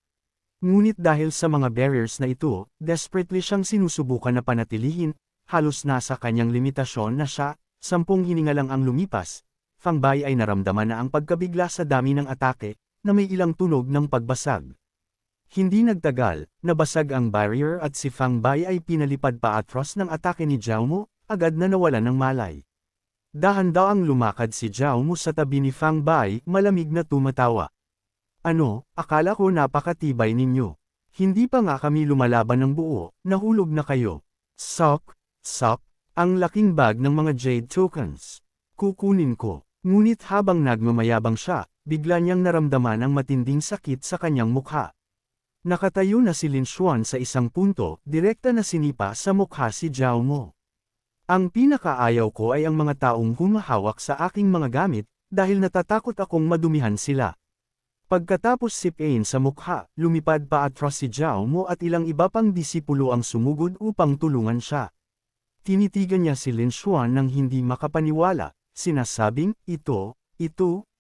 Ngunit dahil sa mga barriers na ito, desperately siyang sinusubukan na panatilihin. Halos nasa kanyang limitasyon na siya, 10 hininga lang ang lumipas, Fang Bai ay naramdaman na ang pagkabigla sa dami ng atake, na may ilang tunog ng pagbasag. Hindi nagtagal, nabasag ang barrier at si Fang Bai ay pinalipad pa atras ng atake ni Zhao Mo, agad na nawalan ng malay. Dahan-daang lumakad si Zhao Mo sa tabi ni Fang Bai, malamig na tumatawa. Ano, akala ko napakatibay ninyo. Hindi pa nga kami lumalaban ng buo, nahulog na kayo. Sok, ang laking bag ng mga jade tokens. Kukunin ko. Ngunit habang nagmamayabang siya, bigla niyang naramdaman ang matinding sakit sa kanyang mukha. Nakatayo na si Lin Xuan sa isang punto, direkta na sinipa sa mukha si Zhao Mo. Ang pinakaayaw ko ay ang mga taong humahawak sa aking mga gamit, dahil natatakot akong madumihan sila. Pagkatapos sipain sa mukha, lumipad pa atras si Zhao Mo at ilang iba pang disipulo ang sumugod upang tulungan siya. Tinitigan niya si Lin Xuan nang hindi makapaniwala, sinasabing,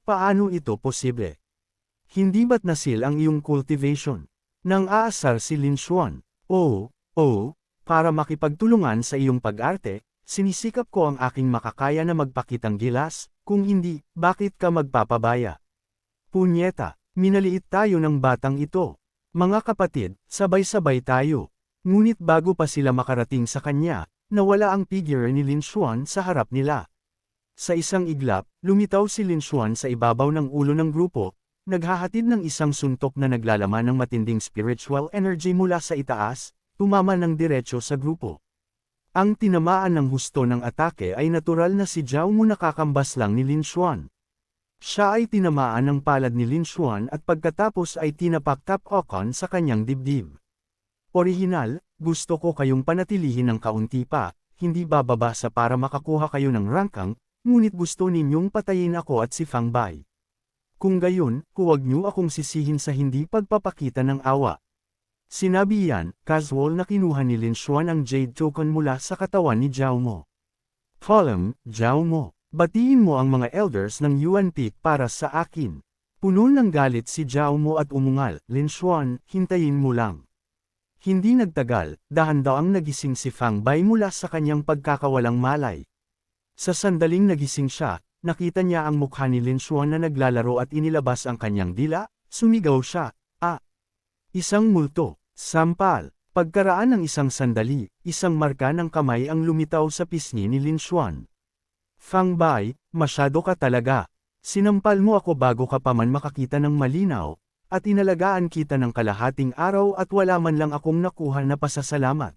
paano ito posible? Hindi ba't nasil ang iyong cultivation? Nang aasar si Lin Xuan, para makipagtulungan sa iyong pag-arte, sinisikap ko ang aking makakaya na magpakitang gilas, kung hindi, bakit ka magpapabaya? Punyeta, minaliit tayo ng batang ito. Mga kapatid, sabay-sabay tayo. Ngunit bago pa sila makarating sa kanya, nawala ang figure ni Lin Xuan sa harap nila. Sa isang iglap, lumitaw si Lin Xuan sa ibabaw ng ulo ng grupo, naghahatid ng isang suntok na naglalaman ng matinding spiritual energy mula sa itaas, tumama ng diretso sa grupo. Ang tinamaan ng husto ng atake ay natural na si Zhao Mu nakakambas lang ni Lin Xuan. Siya ay tinamaan ng palad ni Lin Xuan at pagkatapos ay tinapak Tap Ocon sa kanyang dibdib. Orihinal, gusto ko kayong panatilihin ng kaunti pa, hindi bababa sa para makakuha kayo ng rangkang, ngunit gusto ninyong patayin ako at si Fang Bai. Kung gayon, huwag niyo akong sisihin sa hindi pagpapakita ng awa. Sinabi yan, casual na kinuha ni Lin Xuan ang Jade Token mula sa katawan ni Zhao Mo. Follow, Zhao Mo. Batiin mo ang mga elders ng Yuan Peak para sa akin. Puno ng galit si Zhao Mo at umungal, Lin Xuan, hintayin mo lang. Hindi nagtagal, dahan-daang nagising si Fang Bai mula sa kanyang pagkakawalang malay. Sa sandaling nagising siya, nakita niya ang mukha ni Lin Xuan na naglalaro at inilabas ang kanyang dila, sumigaw siya, "Ah! Isang multo, sampal!" Pagkaraan ng isang sandali, isang marka ng kamay ang lumitaw sa pisngi ni Lin Xuan. Fang Bai, masyado ka talaga. Sinampal mo ako bago ka pa man makakita ng malinaw, at inalagaan kita ng kalahating araw at wala man lang akong nakuha na pasasalamat.